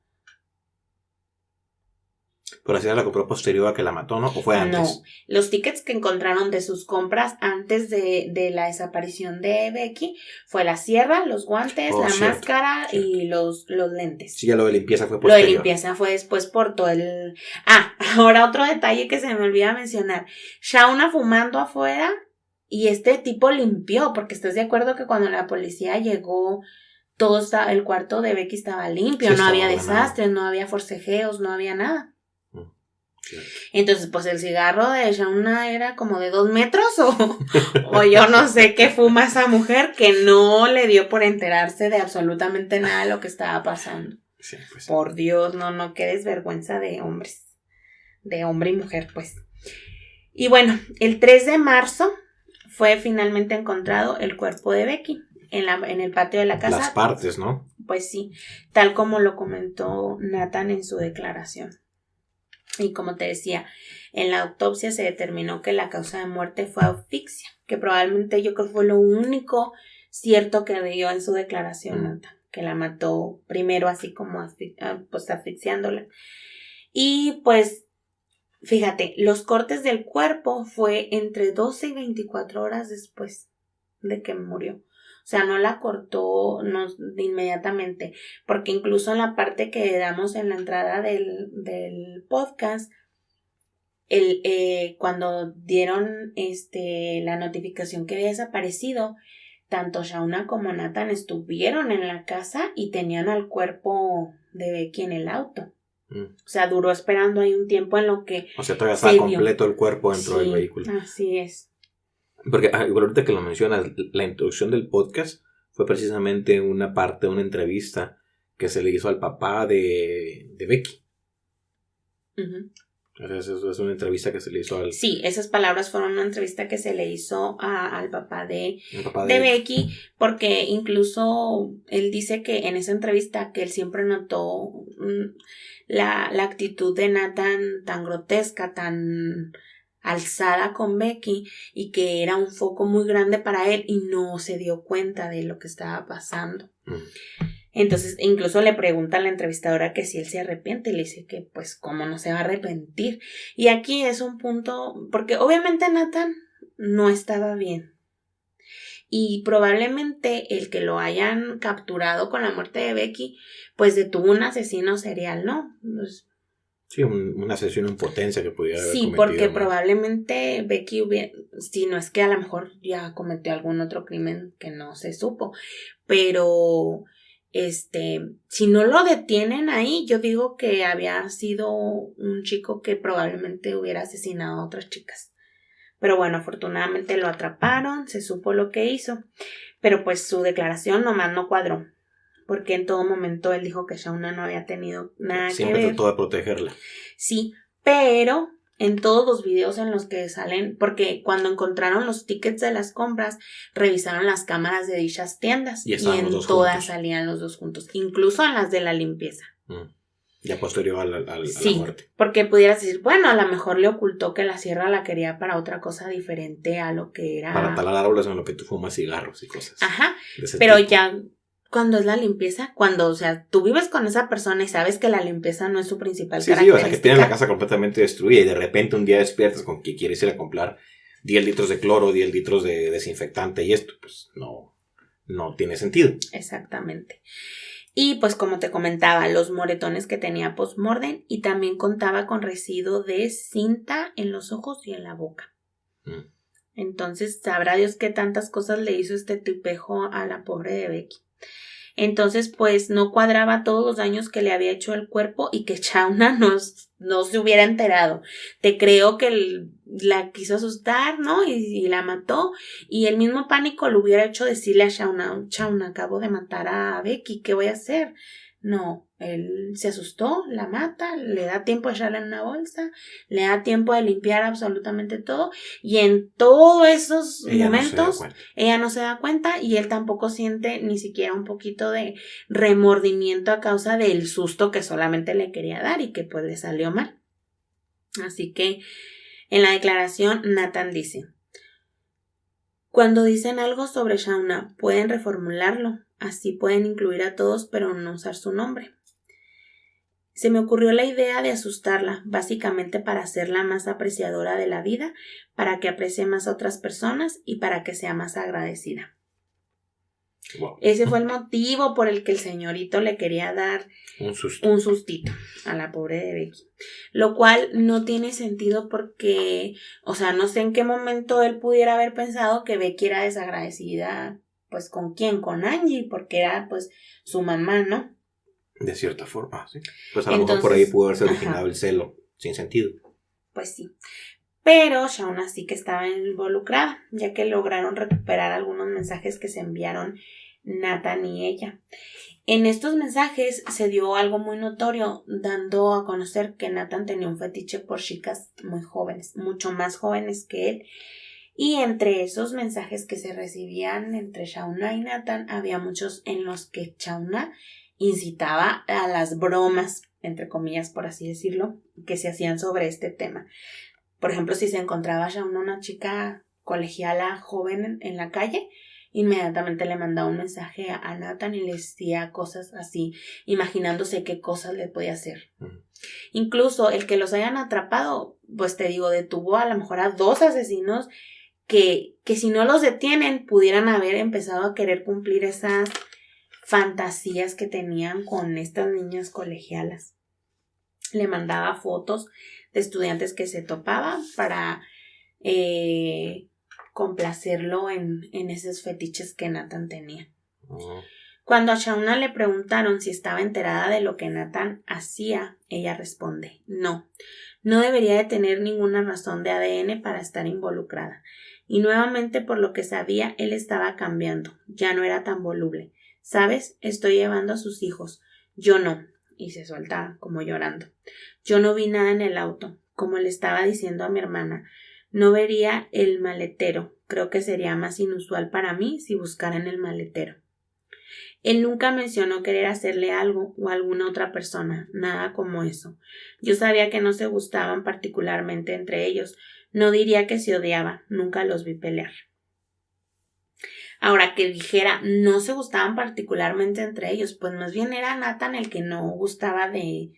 Pero así la compró posterior a que la mató, ¿no? ¿O fue antes? No, los tickets que encontraron de sus compras antes de la desaparición de Becky fue la sierra, los guantes, máscara y los lentes. Sí, ya lo de limpieza fue posterior. Lo de limpieza fue después por todo el... ahora otro detalle que se me olvida mencionar. Shauna fumando afuera y este tipo limpió, porque estás de acuerdo que cuando la policía llegó, el cuarto de Becky estaba limpio, sí, no había desastres, no había forcejeos, no había nada. Entonces, pues el cigarro de Shauna era como de 2 metros o yo no sé qué fuma esa mujer que no le dio por enterarse de absolutamente nada de lo que estaba pasando. Sí, pues. Por Dios, no, qué desvergüenza de hombres, de hombre y mujer, pues. Y bueno, el 3 de marzo fue finalmente encontrado el cuerpo de Becky en el patio de la casa. Las partes, ¿no? Pues sí, tal como lo comentó Nathan en su declaración. Y como te decía, en la autopsia se determinó que la causa de muerte fue asfixia, que probablemente yo creo fue lo único cierto que dio en su declaración, Nathan, que la mató primero así como asfixiándola. Y pues, fíjate, los cortes del cuerpo fue entre 12 y 24 horas después de que murió. O sea, no la cortó inmediatamente, porque incluso en la parte que damos en la entrada del podcast, cuando dieron la notificación que había desaparecido, tanto Shauna como Nathan estuvieron en la casa y tenían al cuerpo de Becky en el auto. O sea, duró esperando ahí un tiempo en lo que... O sea, todavía estaba completo el cuerpo dentro del vehículo. Así es. Porque ahorita que lo mencionas, la introducción del podcast fue precisamente una entrevista que se le hizo al papá de Becky. Uh-huh. Eso es una entrevista que se le hizo al... Sí, esas palabras fueron una entrevista que se le hizo al papá de Becky, porque incluso él dice que en esa entrevista que él siempre notó la actitud de Nathan tan grotesca, tan alzada con Becky y que era un foco muy grande para él y no se dio cuenta de lo que estaba pasando. Entonces incluso le pregunta a la entrevistadora que si él se arrepiente y le dice que pues cómo no se va a arrepentir. Y aquí es un punto, porque obviamente Nathan no estaba bien. Y probablemente el que lo hayan capturado con la muerte de Becky, pues detuvo un asesino serial, ¿no? Pues, sí, un asesino en potencia que pudiera haber cometido. Sí, porque probablemente Becky si no es que a lo mejor ya cometió algún otro crimen que no se supo, pero si no lo detienen ahí, yo digo que había sido un chico que probablemente hubiera asesinado a otras chicas. Pero bueno, afortunadamente lo atraparon, se supo lo que hizo, pero pues su declaración nomás no cuadró, porque en todo momento él dijo que Shauna no había tenido nada que ver. Siempre trató de protegerla. Sí, pero en todos los videos en los que salen, porque cuando encontraron los tickets de las compras, revisaron las cámaras de dichas tiendas y en todas salían los dos juntos, incluso en las de la limpieza. Ya posterior a la muerte. Porque pudieras decir, bueno, a lo mejor le ocultó que la sierra la quería para otra cosa diferente a lo que era. Para talar árboles en lo que tú fumas cigarros y cosas. Ajá, pero tipo. Ya cuando es la limpieza, cuando, o sea, tú vives con esa persona y sabes que la limpieza no es su principal característica. Sí, o sea, que tienes la casa completamente destruida y de repente un día despiertas con que quieres ir a comprar 10 litros de cloro, 10 litros de desinfectante y esto, pues no tiene sentido. Exactamente. Y pues como te comentaba, los moretones que tenía post-mortem y también contaba con residuo de cinta en los ojos y en la boca. Entonces sabrá Dios qué tantas cosas le hizo este tipejo a la pobre de Becky. Entonces pues no cuadraba todos los daños que le había hecho el cuerpo y que Shauna no se hubiera enterado. Te creo que la quiso asustar, ¿no? Y la mató. Y el mismo pánico lo hubiera hecho decirle a Shauna, acabo de matar a Becky, ¿qué voy a hacer? No, él se asustó, la mata, le da tiempo de echarla en una bolsa, le da tiempo de limpiar absolutamente todo y en todos esos momentos ella no se da cuenta y él tampoco siente ni siquiera un poquito de remordimiento a causa del susto que solamente le quería dar y que pues le salió mal. Así que en la declaración Nathan dice: cuando dicen algo sobre Shauna pueden reformularlo. Así pueden incluir a todos, pero no usar su nombre. Se me ocurrió la idea de asustarla, básicamente para hacerla más apreciadora de la vida, para que aprecie más a otras personas y para que sea más agradecida. Wow. Ese fue el motivo por el que el señorito le quería dar un sustito a la pobre de Becky. Lo cual no tiene sentido porque, o sea, no sé en qué momento él pudiera haber pensado que Becky era desagradecida. Pues ¿con quién? Con Angie, porque era pues su mamá, ¿no? De cierta forma, sí. Pues a lo mejor por ahí pudo haberse originado el celo, sin sentido. Pues sí. Pero Shauna sí que estaba involucrada, ya que lograron recuperar algunos mensajes que se enviaron Nathan y ella. En estos mensajes se dio algo muy notorio, dando a conocer que Nathan tenía un fetiche por chicas muy jóvenes, mucho más jóvenes que él. Y entre esos mensajes que se recibían entre Shauna y Nathan, había muchos en los que Shauna incitaba a las bromas, entre comillas, por así decirlo, que se hacían sobre este tema. Por ejemplo, si se encontraba Shauna una chica colegiala joven en la calle, inmediatamente le mandaba un mensaje a Nathan y le decía cosas así, imaginándose qué cosas le podía hacer. Incluso el que los hayan atrapado, pues te digo, detuvo a lo mejor a 2 asesinos que si no los detienen pudieran haber empezado a querer cumplir esas fantasías que tenían con estas niñas colegialas. Le mandaba fotos de estudiantes que se topaban para complacerlo en esos fetiches que Nathan tenía. Cuando a Shauna le preguntaron si estaba enterada de lo que Nathan hacía, ella responde: no debería de tener ninguna razón de ADN para estar involucrada. Y nuevamente, por lo que sabía, él estaba cambiando, ya no era tan voluble. ¿Sabes? Estoy llevando a sus hijos. Yo no. Y se suelta como llorando. Yo no vi nada en el auto. Como le estaba diciendo a mi hermana, no vería el maletero. Creo que sería más inusual para mí si buscara en el maletero. Él nunca mencionó querer hacerle algo o a alguna otra persona, nada como eso. Yo sabía que no se gustaban particularmente entre ellos. No diría que se odiaban, nunca los vi pelear. Ahora, que dijera, no se gustaban particularmente entre ellos, pues más bien era Nathan el que no gustaba de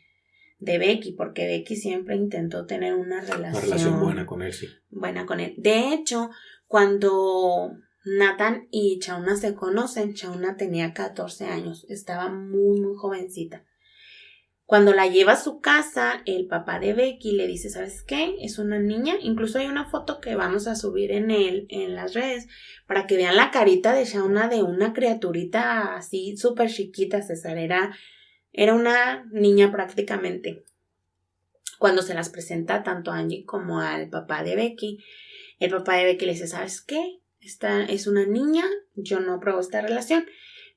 Becky, porque Becky siempre intentó tener una relación buena con él, sí. Buena con él. De hecho, cuando Nathan y Shauna se conocen, Shauna tenía 14 años, estaba muy, muy jovencita. Cuando la lleva a su casa, el papá de Becky le dice, ¿sabes qué? Es una niña. Incluso hay una foto que vamos a subir en las redes para que vean la carita de Shauna de una criaturita así súper chiquita, César. Era una niña prácticamente. Cuando se las presenta tanto a Angie como al papá de Becky, el papá de Becky le dice, ¿sabes qué? Esta es una niña, yo no apruebo esta relación.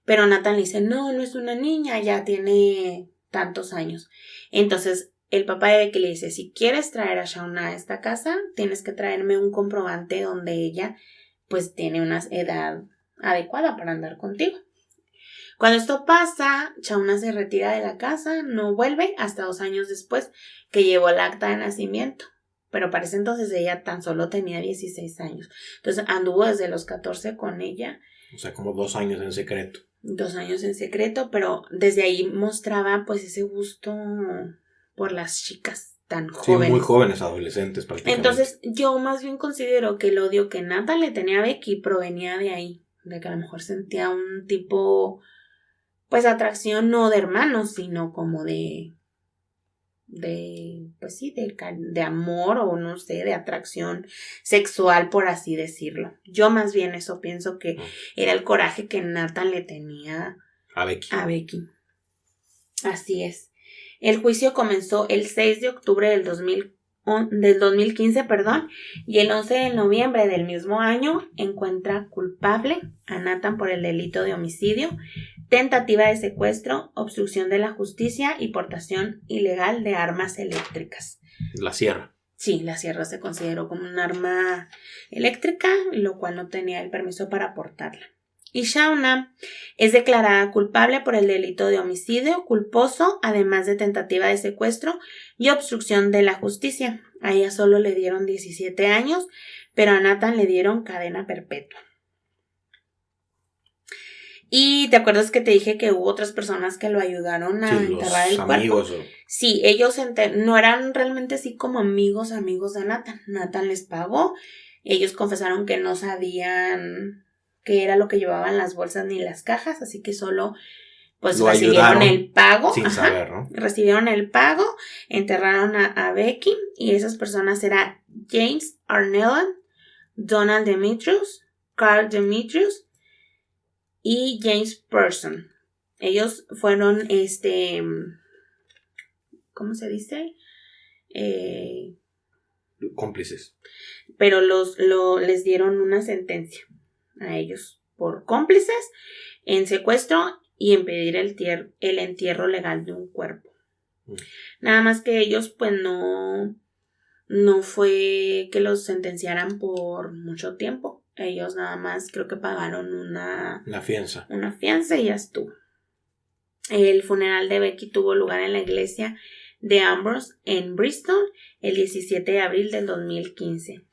Pero Nathan le dice, no es una niña, ya tiene tantos años. Entonces el papá de Becky le dice, si quieres traer a Shauna a esta casa, tienes que traerme un comprobante donde ella pues tiene una edad adecuada para andar contigo. Cuando esto pasa, Shauna se retira de la casa, no vuelve hasta 2 años después que llevó el acta de nacimiento. Pero para ese entonces ella tan solo tenía 16 años. Entonces anduvo desde los 14 con ella. O sea, como 2 años en secreto. 2 años en secreto, pero desde ahí mostraba pues ese gusto por las chicas tan jóvenes. Sí, muy jóvenes, adolescentes prácticamente. Entonces yo más bien considero que el odio que Nathan le tenía a Becky provenía de ahí, de que a lo mejor sentía un tipo, pues atracción no de hermanos, sino como pues sí, de amor o no sé, de atracción sexual, por así decirlo. Yo más bien eso pienso que era el coraje que Nathan le tenía a Becky. Así es. El juicio comenzó el 6 de octubre del 2015, y el 11 de noviembre del mismo año encuentra culpable a Nathan por el delito de homicidio, tentativa de secuestro, obstrucción de la justicia y portación ilegal de armas eléctricas. La sierra. Sí, la sierra se consideró como un arma eléctrica, lo cual no tenía el permiso para portarla. Y Shauna es declarada culpable por el delito de homicidio culposo, además de tentativa de secuestro y obstrucción de la justicia. A ella solo le dieron 17 años, pero a Nathan le dieron cadena perpetua. Y ¿te acuerdas que te dije que hubo otras personas que lo ayudaron a enterrar el cuerpo? Sí, ellos no eran realmente así como amigos de Nathan. Nathan les pagó. Ellos confesaron que no sabían qué era lo que llevaban las bolsas ni las cajas, así que solo pues recibieron el pago. Sin saber, ¿no? Recibieron el pago, enterraron a Becky, y esas personas eran James Arnellan, Donald Demetrius, Carl Demetrius y James Person. Ellos fueron ¿cómo se dice? Cómplices. Pero les dieron una sentencia a ellos por cómplices en secuestro y en pedir el entierro legal de un cuerpo. Nada más que ellos pues no fue que los sentenciaran por mucho tiempo. Ellos nada más creo que pagaron una fianza y ya estuvo. El funeral de Becky tuvo lugar en la iglesia de Ambrose en Bristol el 17 de abril del 2015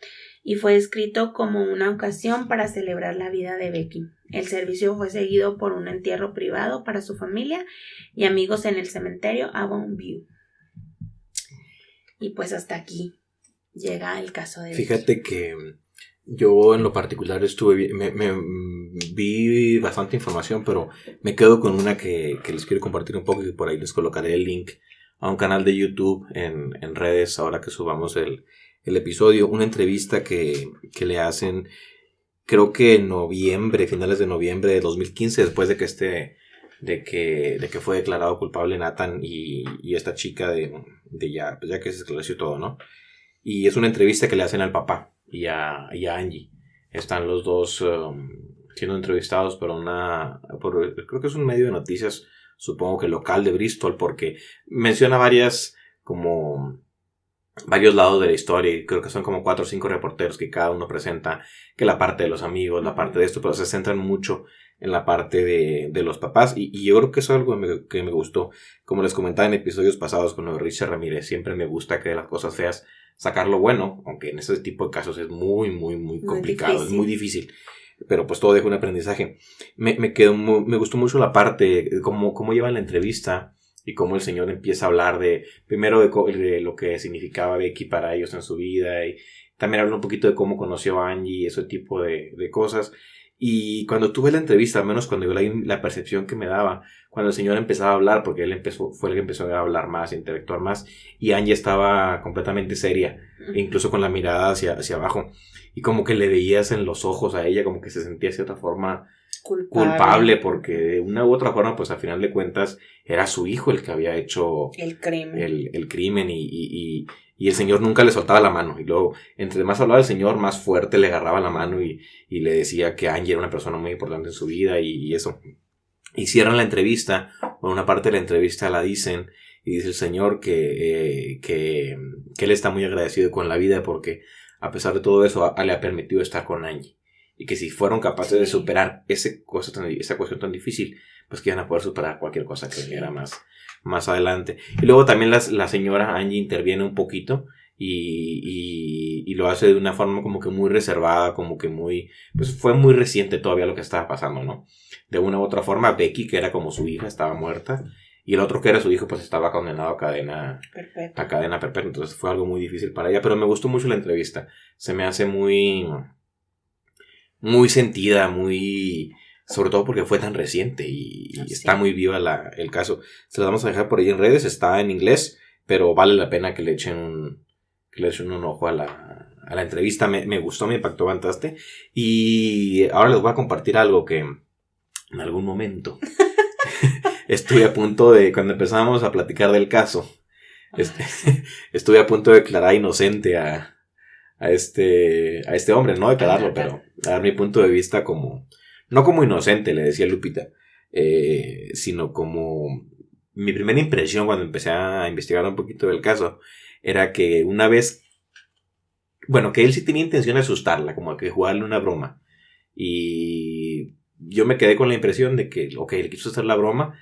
y fue escrito como una ocasión para celebrar la vida de Becky. El servicio fue seguido por un entierro privado para su familia y amigos en el cementerio Avon View. Y pues hasta aquí llega el caso de Becky. Fíjate que yo en lo particular me vi bastante información, pero me quedo con una que les quiero compartir un poco y por ahí les colocaré el link a un canal de YouTube en redes ahora que subamos el episodio, una entrevista que le hacen, creo que en finales de noviembre de 2015, después de que fue declarado culpable Nathan y esta chica de ya que se esclareció todo, ¿no? Y es una entrevista que le hacen al papá y a Angie. Están los dos siendo entrevistados por creo que es un medio de noticias, supongo que local de Bristol, porque menciona varios lados de la historia, y creo que son como 4 o 5 reporteros que cada uno presenta que la parte de los amigos, la parte de esto, pero se centran mucho en la parte de los papás, y yo creo que eso es algo que me gustó. Como les comentaba en episodios pasados con lo de Richard Ramírez, siempre me gusta que de las cosas feas sacar lo bueno, aunque en ese tipo de casos es muy, muy, muy complicado, es muy difícil. Pero pues todo deja un aprendizaje. Me gustó mucho la parte, cómo lleva la entrevista y cómo el señor empieza a hablar primero de lo que significaba Becky para ellos en su vida, y también habla un poquito de cómo conoció a Angie y ese tipo de cosas. Y cuando tuve la entrevista, al menos cuando yo la percepción que me daba, cuando el señor empezaba a hablar, porque fue el que empezó a hablar más, a interactuar más, y Angie estaba completamente seria, incluso con la mirada hacia abajo, y como que le veías en los ojos a ella, como que se sentía de cierta forma culpable, porque de una u otra forma, pues al final de cuentas, era su hijo el que había hecho el crimen, el crimen, y el señor nunca le soltaba la mano. Y luego, entre más hablaba el señor, más fuerte le agarraba la mano y le decía que Angie era una persona muy importante en su vida y eso. Y cierran la entrevista, o una parte de la entrevista la dicen, y dice el señor que él está muy agradecido con la vida porque a pesar de todo eso le ha permitido estar con Angie. Y que si fueron capaces de superar esa cuestión tan difícil, pues que iban a poder superar cualquier cosa que viniera más adelante. Y luego también la señora Angie interviene un poquito y lo hace de una forma como que muy reservada, como que pues fue muy reciente todavía lo que estaba pasando, ¿no? De una u otra forma, Becky, que era como su hija, estaba muerta, y el otro que era su hijo, pues estaba condenado a cadena perpetua. Entonces fue algo muy difícil para ella, pero me gustó mucho la entrevista. Se me hace muy sentida, sobre todo porque fue tan reciente y está muy viva el caso. Se las vamos a dejar por ahí en redes, está en inglés, pero vale la pena que le echen un ojo a la entrevista. Me gustó, me impactó bastante. Y ahora les voy a compartir algo que en algún momento estuve a punto de, cuando empezamos a platicar del caso, estuve a punto de declarar inocente a este hombre, no declararlo, pero a dar mi punto de vista no como inocente, le decía Lupita, sino como mi primera impresión cuando empecé a investigar un poquito del caso, era que una vez, bueno, que él sí tenía intención de asustarla, como que jugarle una broma, y yo me quedé con la impresión de que, le quiso hacer la broma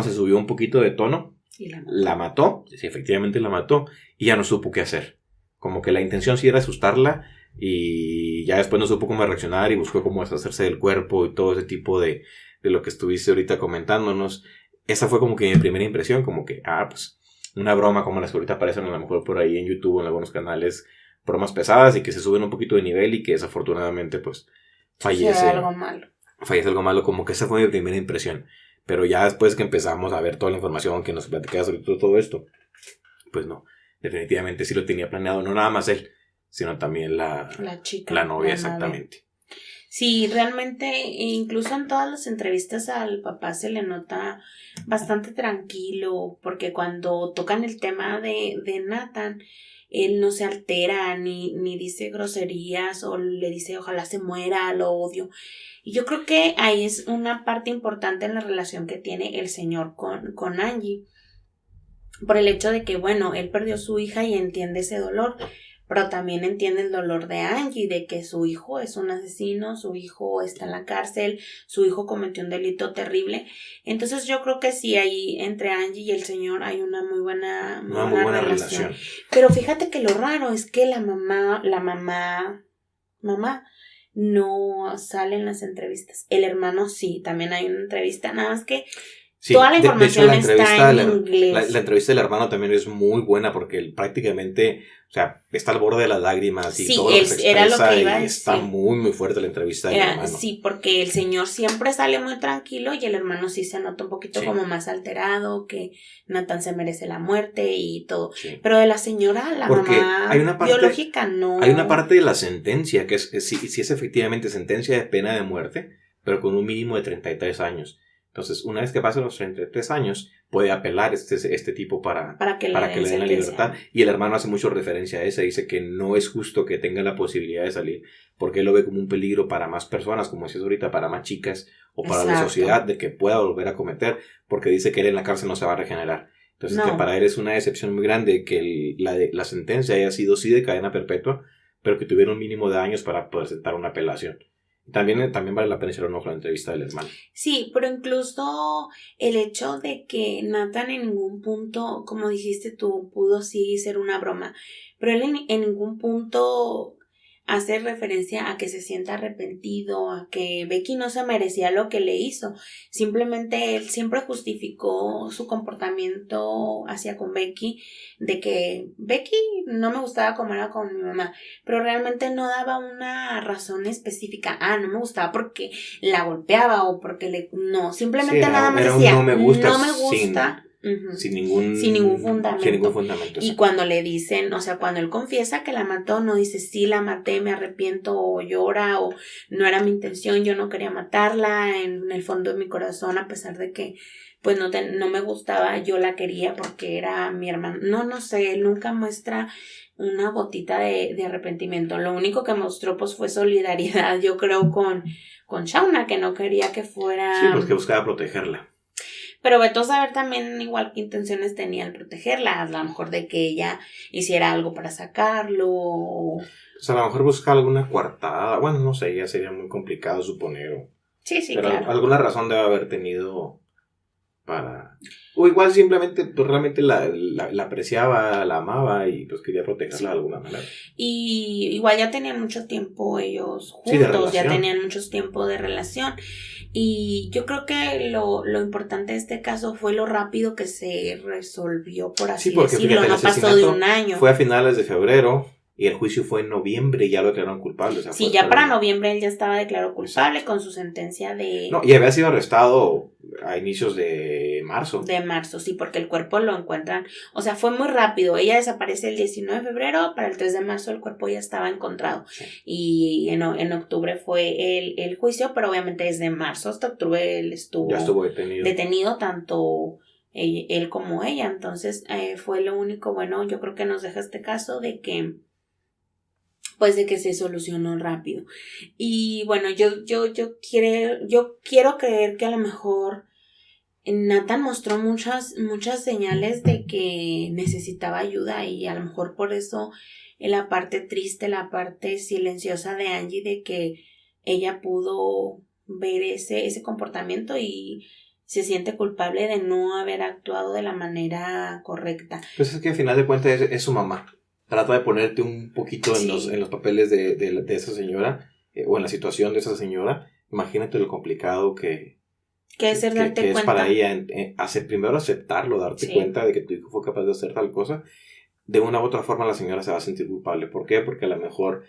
se subió un poquito de tono, y la mató, sí, efectivamente la mató, y ya no supo qué hacer. Como que la intención sí era asustarla y ya después no supo cómo reaccionar y buscó cómo deshacerse del cuerpo y todo ese tipo de lo que estuviste ahorita comentándonos. Esa fue como que mi primera impresión, como que, pues una broma como las que ahorita aparecen a lo mejor por ahí en YouTube o en algunos canales, bromas pesadas y que se suben un poquito de nivel y que desafortunadamente pues fallece algo malo, como que esa fue mi primera impresión. Pero ya después que empezamos a ver toda la información que nos platicaba sobre todo esto, pues no. Definitivamente sí lo tenía planeado, no nada más él, sino también la chica, la novia, exactamente. Sí, realmente, incluso en todas las entrevistas al papá se le nota bastante tranquilo, porque cuando tocan el tema de Nathan, él no se altera, ni dice groserías, o le dice ojalá se muera, lo odio. Y yo creo que ahí es una parte importante en la relación que tiene el señor con Angie. Por el hecho de que, bueno, él perdió a su hija y entiende ese dolor, pero también entiende el dolor de Angie, de que su hijo es un asesino, su hijo está en la cárcel, su hijo cometió un delito terrible. Entonces yo creo que sí, ahí entre Angie y el señor hay una muy buena relación. Pero fíjate que lo raro es que la mamá no sale en las entrevistas. El hermano sí, también hay una entrevista, nada más que sí, toda la información está en inglés. La entrevista del hermano también es muy buena porque él prácticamente, o sea, está al borde de las lágrimas y todo lo que se expresa, era lo que iba a decir. Está muy muy fuerte la entrevista del hermano. Sí, porque el señor siempre sale muy tranquilo y el hermano sí se nota un poquito como más alterado, que Nathan se merece la muerte y todo. Sí. Pero de la señora, la mamá biológica no. Hay una parte de la sentencia que sí es efectivamente sentencia de pena de muerte, pero con un mínimo de 33 años. Entonces, una vez que pasen los 33 años, puede apelar este tipo para que le den la libertad. Y el hermano hace mucho referencia a eso. Dice que no es justo que tenga la posibilidad de salir, porque él lo ve como un peligro para más personas, como decías ahorita, para más chicas o para la sociedad, de que pueda volver a cometer, porque dice que él en la cárcel no se va a regenerar. Entonces, que para él es una decepción muy grande que la sentencia haya sido sí de cadena perpetua, pero que tuviera un mínimo de años para poder sentar una apelación. También vale la pena echar un ojo a la entrevista del hermano. Sí, pero incluso el hecho de que Nathan en ningún punto, como dijiste tú, pudo sí ser una broma, pero él en ningún punto hace referencia a que se sienta arrepentido, a que Becky no se merecía lo que le hizo. Simplemente él siempre justificó su comportamiento hacia con Becky, de que Becky no me gustaba como era con mi mamá, pero realmente no daba una razón específica. No me gustaba porque la golpeaba o porque no, simplemente nada más decía, no me gusta, sin ningún fundamento. Y cuando le dicen, o sea, cuando él confiesa que la mató, no dice sí la maté, me arrepiento, o llora, o no era mi intención, yo no quería matarla, en el fondo de mi corazón, a pesar de que pues no me gustaba, yo la quería porque era mi hermana. No sé, él nunca muestra una gotita de arrepentimiento. Lo único que mostró pues fue solidaridad, yo creo, con Shauna, que no quería que fuera... Sí, pues que buscaba protegerla. Pero vete a saber también igual qué intenciones tenía al protegerla, a lo mejor de que ella hiciera algo para sacarlo. Pues a lo mejor busca alguna coartada, bueno, no sé, ya sería muy complicado suponer. Sí, pero claro. Alguna razón debe haber tenido para... O igual simplemente pues realmente la apreciaba, la amaba y pues quería protegerla de alguna manera. Y igual ya tenían mucho tiempo ellos Sí, juntos, ya tenían mucho tiempo de relación. Y yo creo que lo importante de este caso fue lo rápido que se resolvió, por así decirlo. Fíjate, no pasó de un año. Fue a finales de febrero y el juicio fue en noviembre y ya lo declararon culpable. O sea, sí, ya para noviembre él ya estaba declarado culpable. Exacto. Con su sentencia de... No, y había sido arrestado a inicios de marzo. De marzo, sí, porque el cuerpo lo encuentran, o sea, fue muy rápido. Ella desaparece el 19 de febrero, para el 3 de marzo el cuerpo ya estaba encontrado. Sí. Y en octubre fue el juicio, pero obviamente desde marzo hasta octubre él ya estuvo detenido. Tanto él como ella. Entonces fue lo único bueno, yo creo que nos deja este caso de que se solucionó rápido. Y bueno, yo quiero creer que a lo mejor Nathan mostró muchas señales de que necesitaba ayuda, y a lo mejor por eso la parte triste, la parte silenciosa de Angie, de que ella pudo ver ese comportamiento y se siente culpable de no haber actuado de la manera correcta. Pues es que al final de cuentas es su mamá. Trata de ponerte un poquito en los papeles de esa señora, o en la situación de esa señora. Imagínate lo complicado que es darte cuenta. Es para ella primero aceptarlo, darte cuenta de que tu hijo fue capaz de hacer tal cosa. De una u otra forma la señora se va a sentir culpable. ¿Por qué? Porque a lo mejor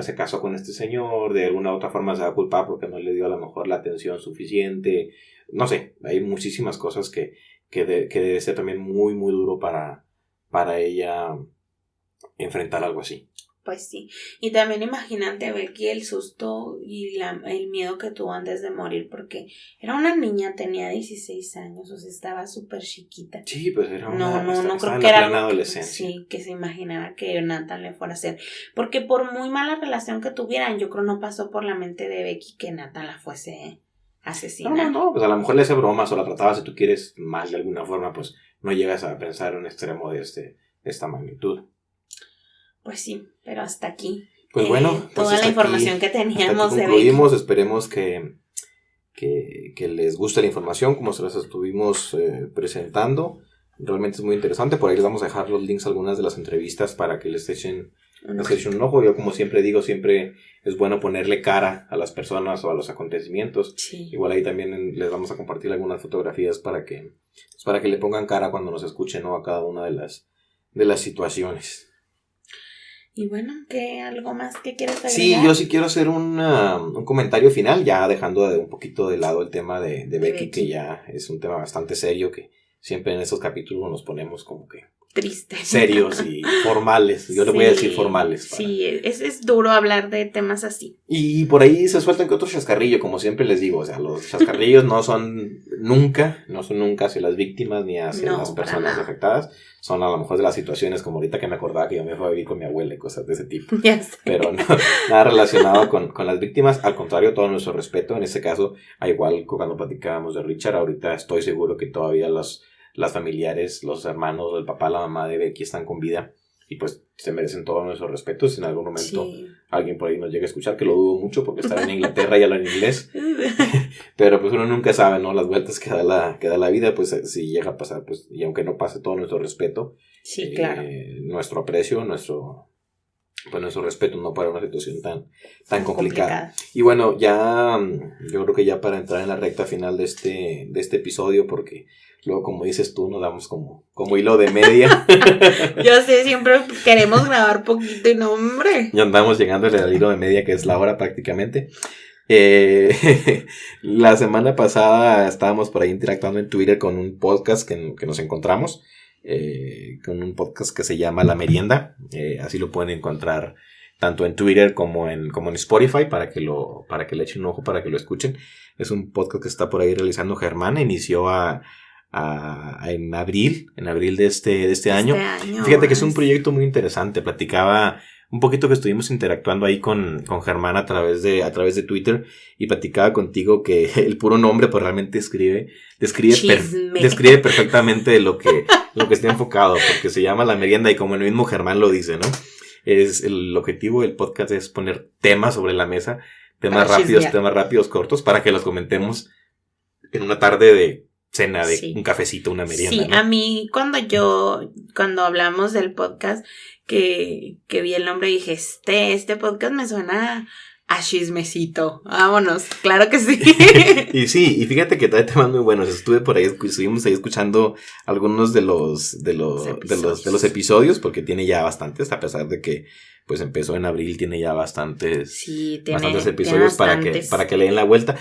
se casó con este señor, de alguna u otra forma se va a culpar porque no le dio a lo mejor la atención suficiente. No sé, hay muchísimas cosas que debe ser también muy, muy duro para ella enfrentar algo así. Pues sí, y también imagínate, Becky, el susto y el miedo que tuvo antes de morir, porque era una niña, tenía 16 años, o sea, estaba súper chiquita. Sí, pues era no creo que era adolescencia. Sí, que se imaginara que Nathan le fuera a hacer, porque por muy mala relación que tuvieran, yo creo no pasó por la mente de Becky que Nathan la fuese a asesinar. No, pues a lo mejor le hace bromas o la trataba, si tú quieres, mal de alguna forma, pues no llegas a pensar en un extremo de esta magnitud. Pues sí, pero hasta aquí. Pues bueno, toda la información que teníamos de concluimos. Esperemos que les guste la información como se las estuvimos presentando. Realmente es muy interesante. Por ahí les vamos a dejar los links a algunas de las entrevistas para que les echen un ojo. Yo, como siempre digo, siempre es bueno ponerle cara a las personas o a los acontecimientos. Sí. Igual ahí también les vamos a compartir algunas fotografías para que le pongan cara cuando nos escuchen, ¿no? A cada una de las situaciones. Y bueno, ¿algo más que quieres agregar? Sí, yo sí quiero hacer un comentario final, ya dejando un poquito de lado el tema de Becky, que ya es un tema bastante serio, que siempre en estos capítulos nos ponemos como que tristes, serios y formales. Yo le voy a decir formales. Sí, es duro hablar de temas así. Y por ahí se sueltan que otro chascarrillo, como siempre les digo. O sea, los chascarrillos no son nunca hacia las víctimas ni hacia las personas afectadas. Son a lo mejor de las situaciones como ahorita que me acordaba que yo me fui a vivir con mi abuela y cosas de ese tipo. Ya sé. Pero no, nada relacionado con las víctimas. Al contrario, todo nuestro respeto. En este caso, igual cuando platicábamos de Richard, ahorita estoy seguro que todavía las familiares, los hermanos, el papá, la mamá de Becky están con vida y pues se merecen todo nuestro respeto. Si en algún momento alguien por ahí nos llega a escuchar, que lo dudo mucho porque estar en Inglaterra y hablar en inglés, pero pues uno nunca sabe, ¿no? Las vueltas que da la vida, pues si llega a pasar, pues, y aunque no pase, todo nuestro respeto, claro, nuestro aprecio, nuestro respeto, no, para una situación tan complicada. Y bueno, ya yo creo que ya para entrar en la recta final de este episodio, porque luego, como dices tú, nos damos como hilo de media. Yo sé, siempre queremos grabar poquito y no, hombre. Ya andamos llegándole al hilo de media, que es la hora prácticamente. La semana pasada estábamos por ahí interactuando en Twitter con un podcast que nos encontramos. Con un podcast que se llama La Merienda. Así lo pueden encontrar tanto en Twitter como en Spotify para que le echen un ojo, para que lo escuchen. Es un podcast que está por ahí realizando Germán. Inició en abril de este año. Fíjate que es un proyecto muy interesante. Platicaba un poquito que estuvimos interactuando ahí con Germán a través de Twitter, y platicaba contigo que el puro nombre pues realmente describe perfectamente lo que está enfocado, porque se llama La Merienda, y como el mismo Germán lo dice, ¿no? El objetivo del podcast es poner temas sobre la mesa, temas rápidos, cortos, para que los comentemos en una tarde de cena, de un cafecito, una merienda. Sí, ¿no? A mí cuando hablamos del podcast, que vi el nombre, dije, este podcast me suena a chismecito. Vámonos, claro que sí. Y fíjate que trae temas muy buenos. Estuvimos ahí escuchando algunos de los episodios, porque tiene ya bastantes, a pesar de que pues empezó en abril, tiene ya bastantes episodios para que le den la vuelta.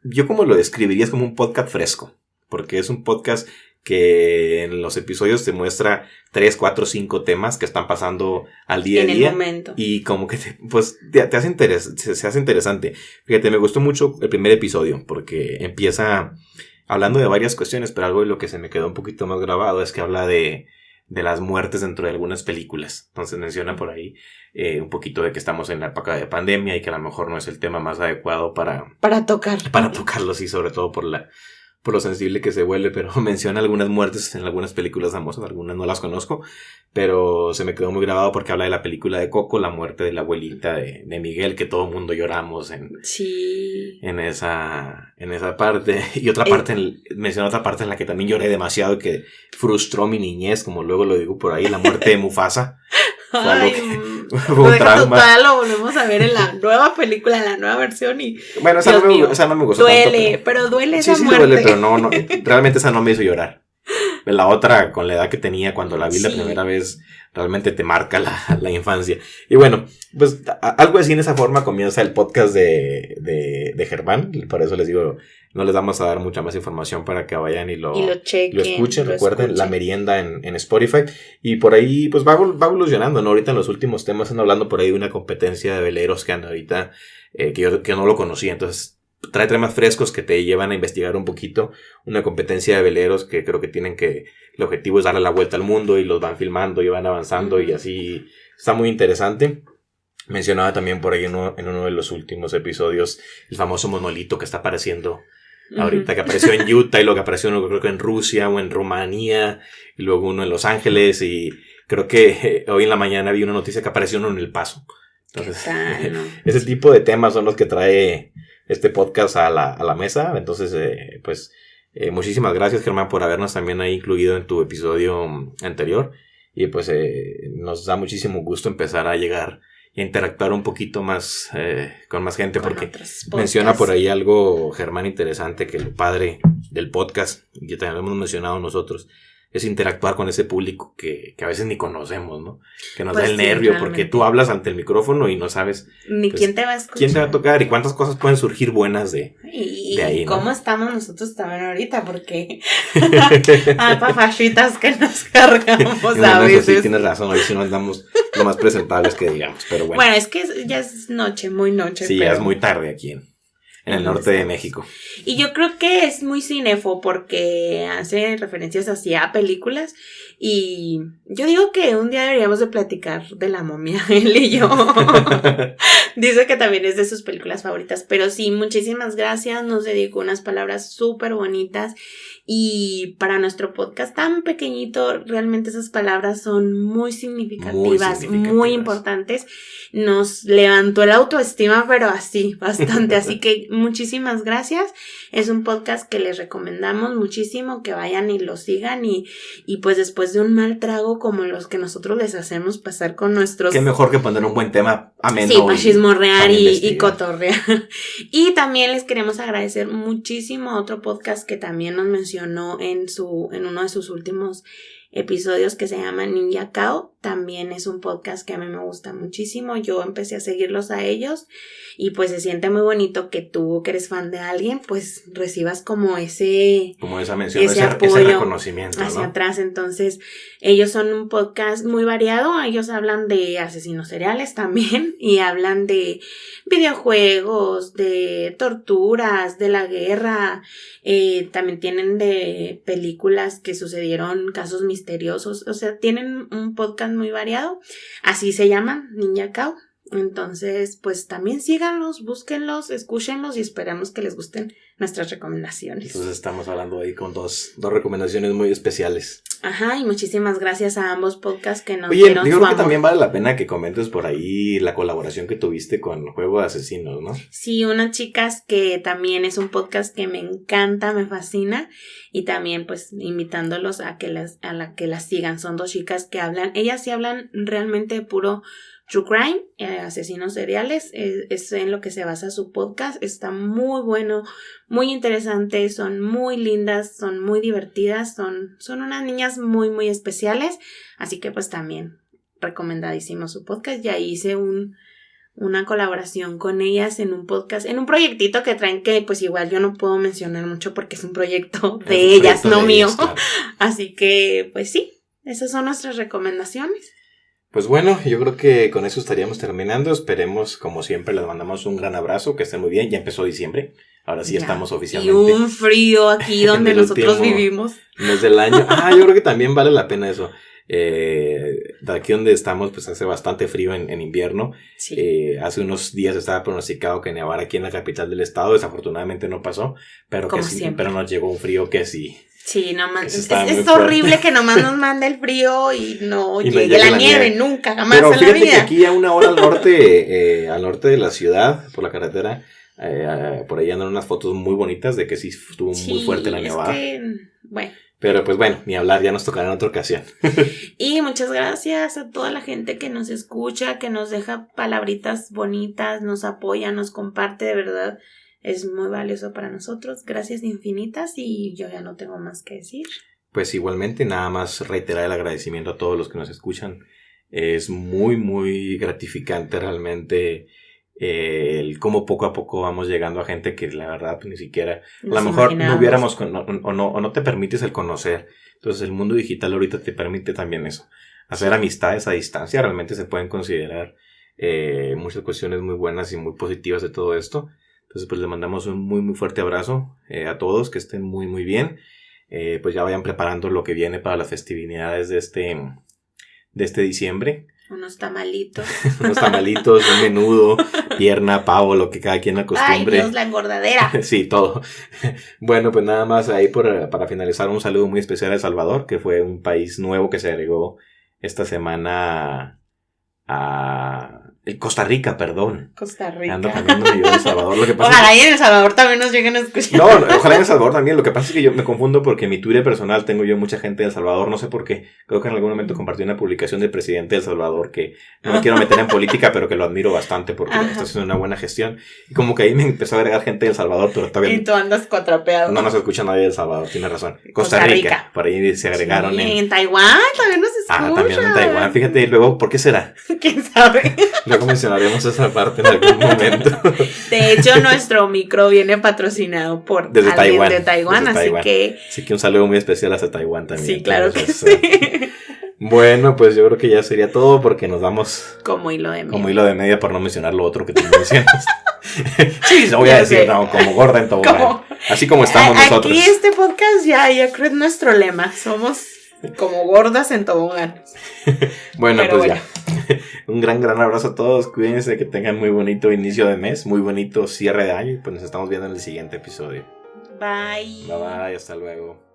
Yo como lo describiría es como un podcast fresco, porque es un podcast que en los episodios te muestra 3, 4, 5 temas que están pasando al día a día. En el momento. Y como que se hace interesante. Fíjate, me gustó mucho el primer episodio, porque empieza hablando de varias cuestiones, pero algo de lo que se me quedó un poquito más grabado es que habla de las muertes dentro de algunas películas. Entonces menciona por ahí un poquito de que estamos en la época de pandemia y que a lo mejor no es el tema más adecuado para tocarlo, sí, sobre todo por lo sensible que se vuelve, pero menciona algunas muertes en algunas películas famosas, algunas no las conozco, pero se me quedó muy grabado porque habla de la película de Coco, la muerte de la abuelita de Miguel, que todo el mundo lloramos en esa parte, y menciona otra parte en la que también lloré demasiado y que frustró mi niñez, como luego lo digo por ahí, la muerte de Mufasa. Ay, total, lo volvemos a ver en la nueva película, en la nueva versión, y bueno, esa no me gustó duele tanto, pero duele esa muerte. Duele, pero no, realmente esa no me hizo llorar. La otra, con la edad que tenía cuando la vi la primera vez, realmente te marca la infancia. Y bueno, pues algo así en esa forma comienza el podcast de Germán. Por eso les digo, no les vamos a dar mucha más información para que vayan y lo escuchen. Recuerden, La Merienda en Spotify. Y por ahí pues va evolucionando, ¿no? Ahorita en los últimos temas están hablando por ahí de una competencia de veleros que anda ahorita, que yo no lo conocía. Entonces trae temas frescos que te llevan a investigar un poquito. Una competencia de veleros que creo que el objetivo es darle la vuelta al mundo, y los van filmando y van avanzando, y así está muy interesante. Mencionaba también por ahí en uno de los últimos episodios el famoso monolito que está apareciendo ahorita, que apareció en Utah, y luego que apareció creo que en Rusia o en Rumanía, y luego uno en Los Ángeles, y creo que hoy en la mañana vi una noticia que apareció uno en El Paso. Entonces, ese tipo de temas son los que trae este podcast a la mesa. Entonces, muchísimas gracias, Germán, por habernos también ahí incluido en tu episodio anterior. Y pues nos da muchísimo gusto empezar a llegar y a interactuar un poquito más con más gente, porque menciona por ahí algo, Germán, interesante, que lo padre del podcast, y también lo hemos mencionado nosotros, es interactuar con ese público que a veces ni conocemos, ¿no? Que nos da el nervio, realmente, porque tú hablas ante el micrófono y no sabes ni quién te va a escuchar, quién te va a tocar, y cuántas cosas pueden surgir buenas de ahí, ¿no? ¿Cómo estamos nosotros también ahorita? Porque papachitas que nos cargamos a veces. Sí, tienes razón, hoy sí no andamos lo más presentables que digamos, pero bueno. Bueno, es que ya es noche, muy noche. Sí, ya es muy tarde aquí en el norte de México. Y yo creo que es muy cinefo, porque hace referencias así a películas, y yo digo que un día deberíamos de platicar de La Momia, él y yo. Dice que también es de sus películas favoritas, pero sí, muchísimas gracias, nos dedicó unas palabras súper bonitas y para nuestro podcast tan pequeñito, realmente esas palabras son muy significativas, muy importantes, nos levantó el autoestima, pero así, bastante, así que muchísimas gracias, es un podcast que les recomendamos muchísimo, que vayan y lo sigan y pues después de un mal trago como los que nosotros les hacemos pasar con nuestros... Qué mejor que poner un buen tema ameno. Sí, para chismorrear y cotorrear. Y también les queremos agradecer muchísimo a otro podcast que también nos mencionó en uno de sus últimos episodios, que se llama Ninja Kao. También es un podcast que a mí me gusta muchísimo. Yo empecé a seguirlos a ellos y pues se siente muy bonito que tú, que eres fan de alguien, pues recibas como esa mención, ese apoyo, ese reconocimiento hacia ¿no? atrás. Entonces ellos son un podcast muy variado, ellos hablan de asesinos seriales también y hablan de videojuegos, de torturas, de la guerra, también tienen de películas que sucedieron, casos misteriosos, o sea, tienen un podcast muy variado, así se llaman, Ninja Kao. Entonces, pues también síganlos, búsquenlos, escúchenlos y esperamos que les gusten nuestras recomendaciones. Entonces estamos hablando ahí con dos recomendaciones muy especiales. Ajá, y muchísimas gracias a ambos podcasts que nos dieron su amor. Oye, yo creo que también vale la pena que comentes por ahí la colaboración que tuviste con Juego de Asesinos, ¿no? Sí, unas chicas que también es un podcast que me encanta, me fascina, y también pues invitándolos a que las sigan. Son dos chicas que hablan, ellas sí hablan realmente de puro True Crime, asesinos seriales, es en lo que se basa su podcast, está muy bueno, muy interesante, son muy lindas, son muy divertidas, son unas niñas muy muy especiales, así que pues también recomendadísimo su podcast. Ya hice una colaboración con ellas en un podcast, en un proyectito que traen, que pues igual yo no puedo mencionar mucho porque es un proyecto de ellas, no mío, claro. Así que pues sí, esas son nuestras recomendaciones. Pues bueno, yo creo que con eso estaríamos terminando. Esperemos, como siempre, les mandamos un gran abrazo, que estén muy bien. Ya empezó diciembre, ahora sí ya estamos oficialmente. Y un frío aquí donde nosotros vivimos. Mes del año. Yo creo que también vale la pena eso. De aquí donde estamos, pues hace bastante frío en invierno. Sí. Hace unos días estaba pronosticado que nevara aquí en la capital del estado. Desafortunadamente no pasó, pero como que sí, siempre. pero nos llegó un frío que sí. Sí, nomás es horrible que nomás nos mande el frío y no llegue la nieve nunca, jamás pero en la vida. Pero fíjate que aquí a una hora al norte de la ciudad, por la carretera, por ahí andan unas fotos muy bonitas de que sí estuvo muy fuerte la nevada. Bueno. Pero pues bueno, ni hablar, ya nos tocará en otra ocasión. Y muchas gracias a toda la gente que nos escucha, que nos deja palabritas bonitas, nos apoya, nos comparte, de verdad. Es muy valioso para nosotros. Gracias infinitas y yo ya no tengo más que decir. Pues igualmente, nada más reiterar el agradecimiento a todos los que nos escuchan. Es muy, muy gratificante realmente el cómo poco a poco vamos llegando a gente que la verdad pues, ni siquiera, a lo mejor no hubiéramos o no te permites el conocer. Entonces el mundo digital ahorita te permite también eso. Hacer amistades a distancia realmente se pueden considerar muchas cuestiones muy buenas y muy positivas de todo esto. Entonces pues les mandamos un muy muy fuerte abrazo a todos, que estén muy muy bien, pues ya vayan preparando lo que viene para las festividades de este diciembre. Unos tamalitos, un menudo, pierna, pavo, lo que cada quien acostumbre. Ay Dios, la engordadera. Sí, todo. Bueno, pues nada más ahí para finalizar, un saludo muy especial a El Salvador, que fue un país nuevo que se agregó esta semana a Costa Rica, perdón. Costa Rica. Ando cambiándome yo de El Salvador. Lo que pasa ojalá y en El Salvador también nos lleguen a escuchar. No, ojalá en El Salvador también. Lo que pasa es que yo me confundo porque en mi Twitter personal tengo yo mucha gente de El Salvador. No sé por qué. Creo que en algún momento compartí una publicación del presidente de El Salvador que no me quiero meter en política, pero que lo admiro bastante porque está haciendo una buena gestión. Y como que ahí me empezó a agregar gente de El Salvador, pero todavía... Y tú andas cuatrapeado. No nos escucha nadie de El Salvador, tiene razón. Costa Rica. Por ahí se agregaron. Sí, en Taiwán también nos escuchan. También en Taiwán. Fíjate, luego, ¿por qué será? ¿Quién sabe? Luego mencionaremos esa parte en algún momento. De hecho, nuestro micro viene patrocinado por desde alguien de Taiwán, así que un saludo muy especial hasta Taiwán también. Sí, claro que sí. Bueno, pues yo creo que ya sería todo porque nos vamos como hilo de media. Como hilo de media por no mencionar lo otro que tú mencionas. Sí, lo voy a decir, no, como gorda en tobogán. Así como estamos nosotros. Aquí este podcast ya creo es nuestro lema. Somos Como gordas en tobogán. Bueno, Pero pues ya. Un gran abrazo a todos. Cuídense, que tengan muy bonito inicio de mes, muy bonito cierre de año. Y pues nos estamos viendo en el siguiente episodio. Bye. Bye, hasta luego.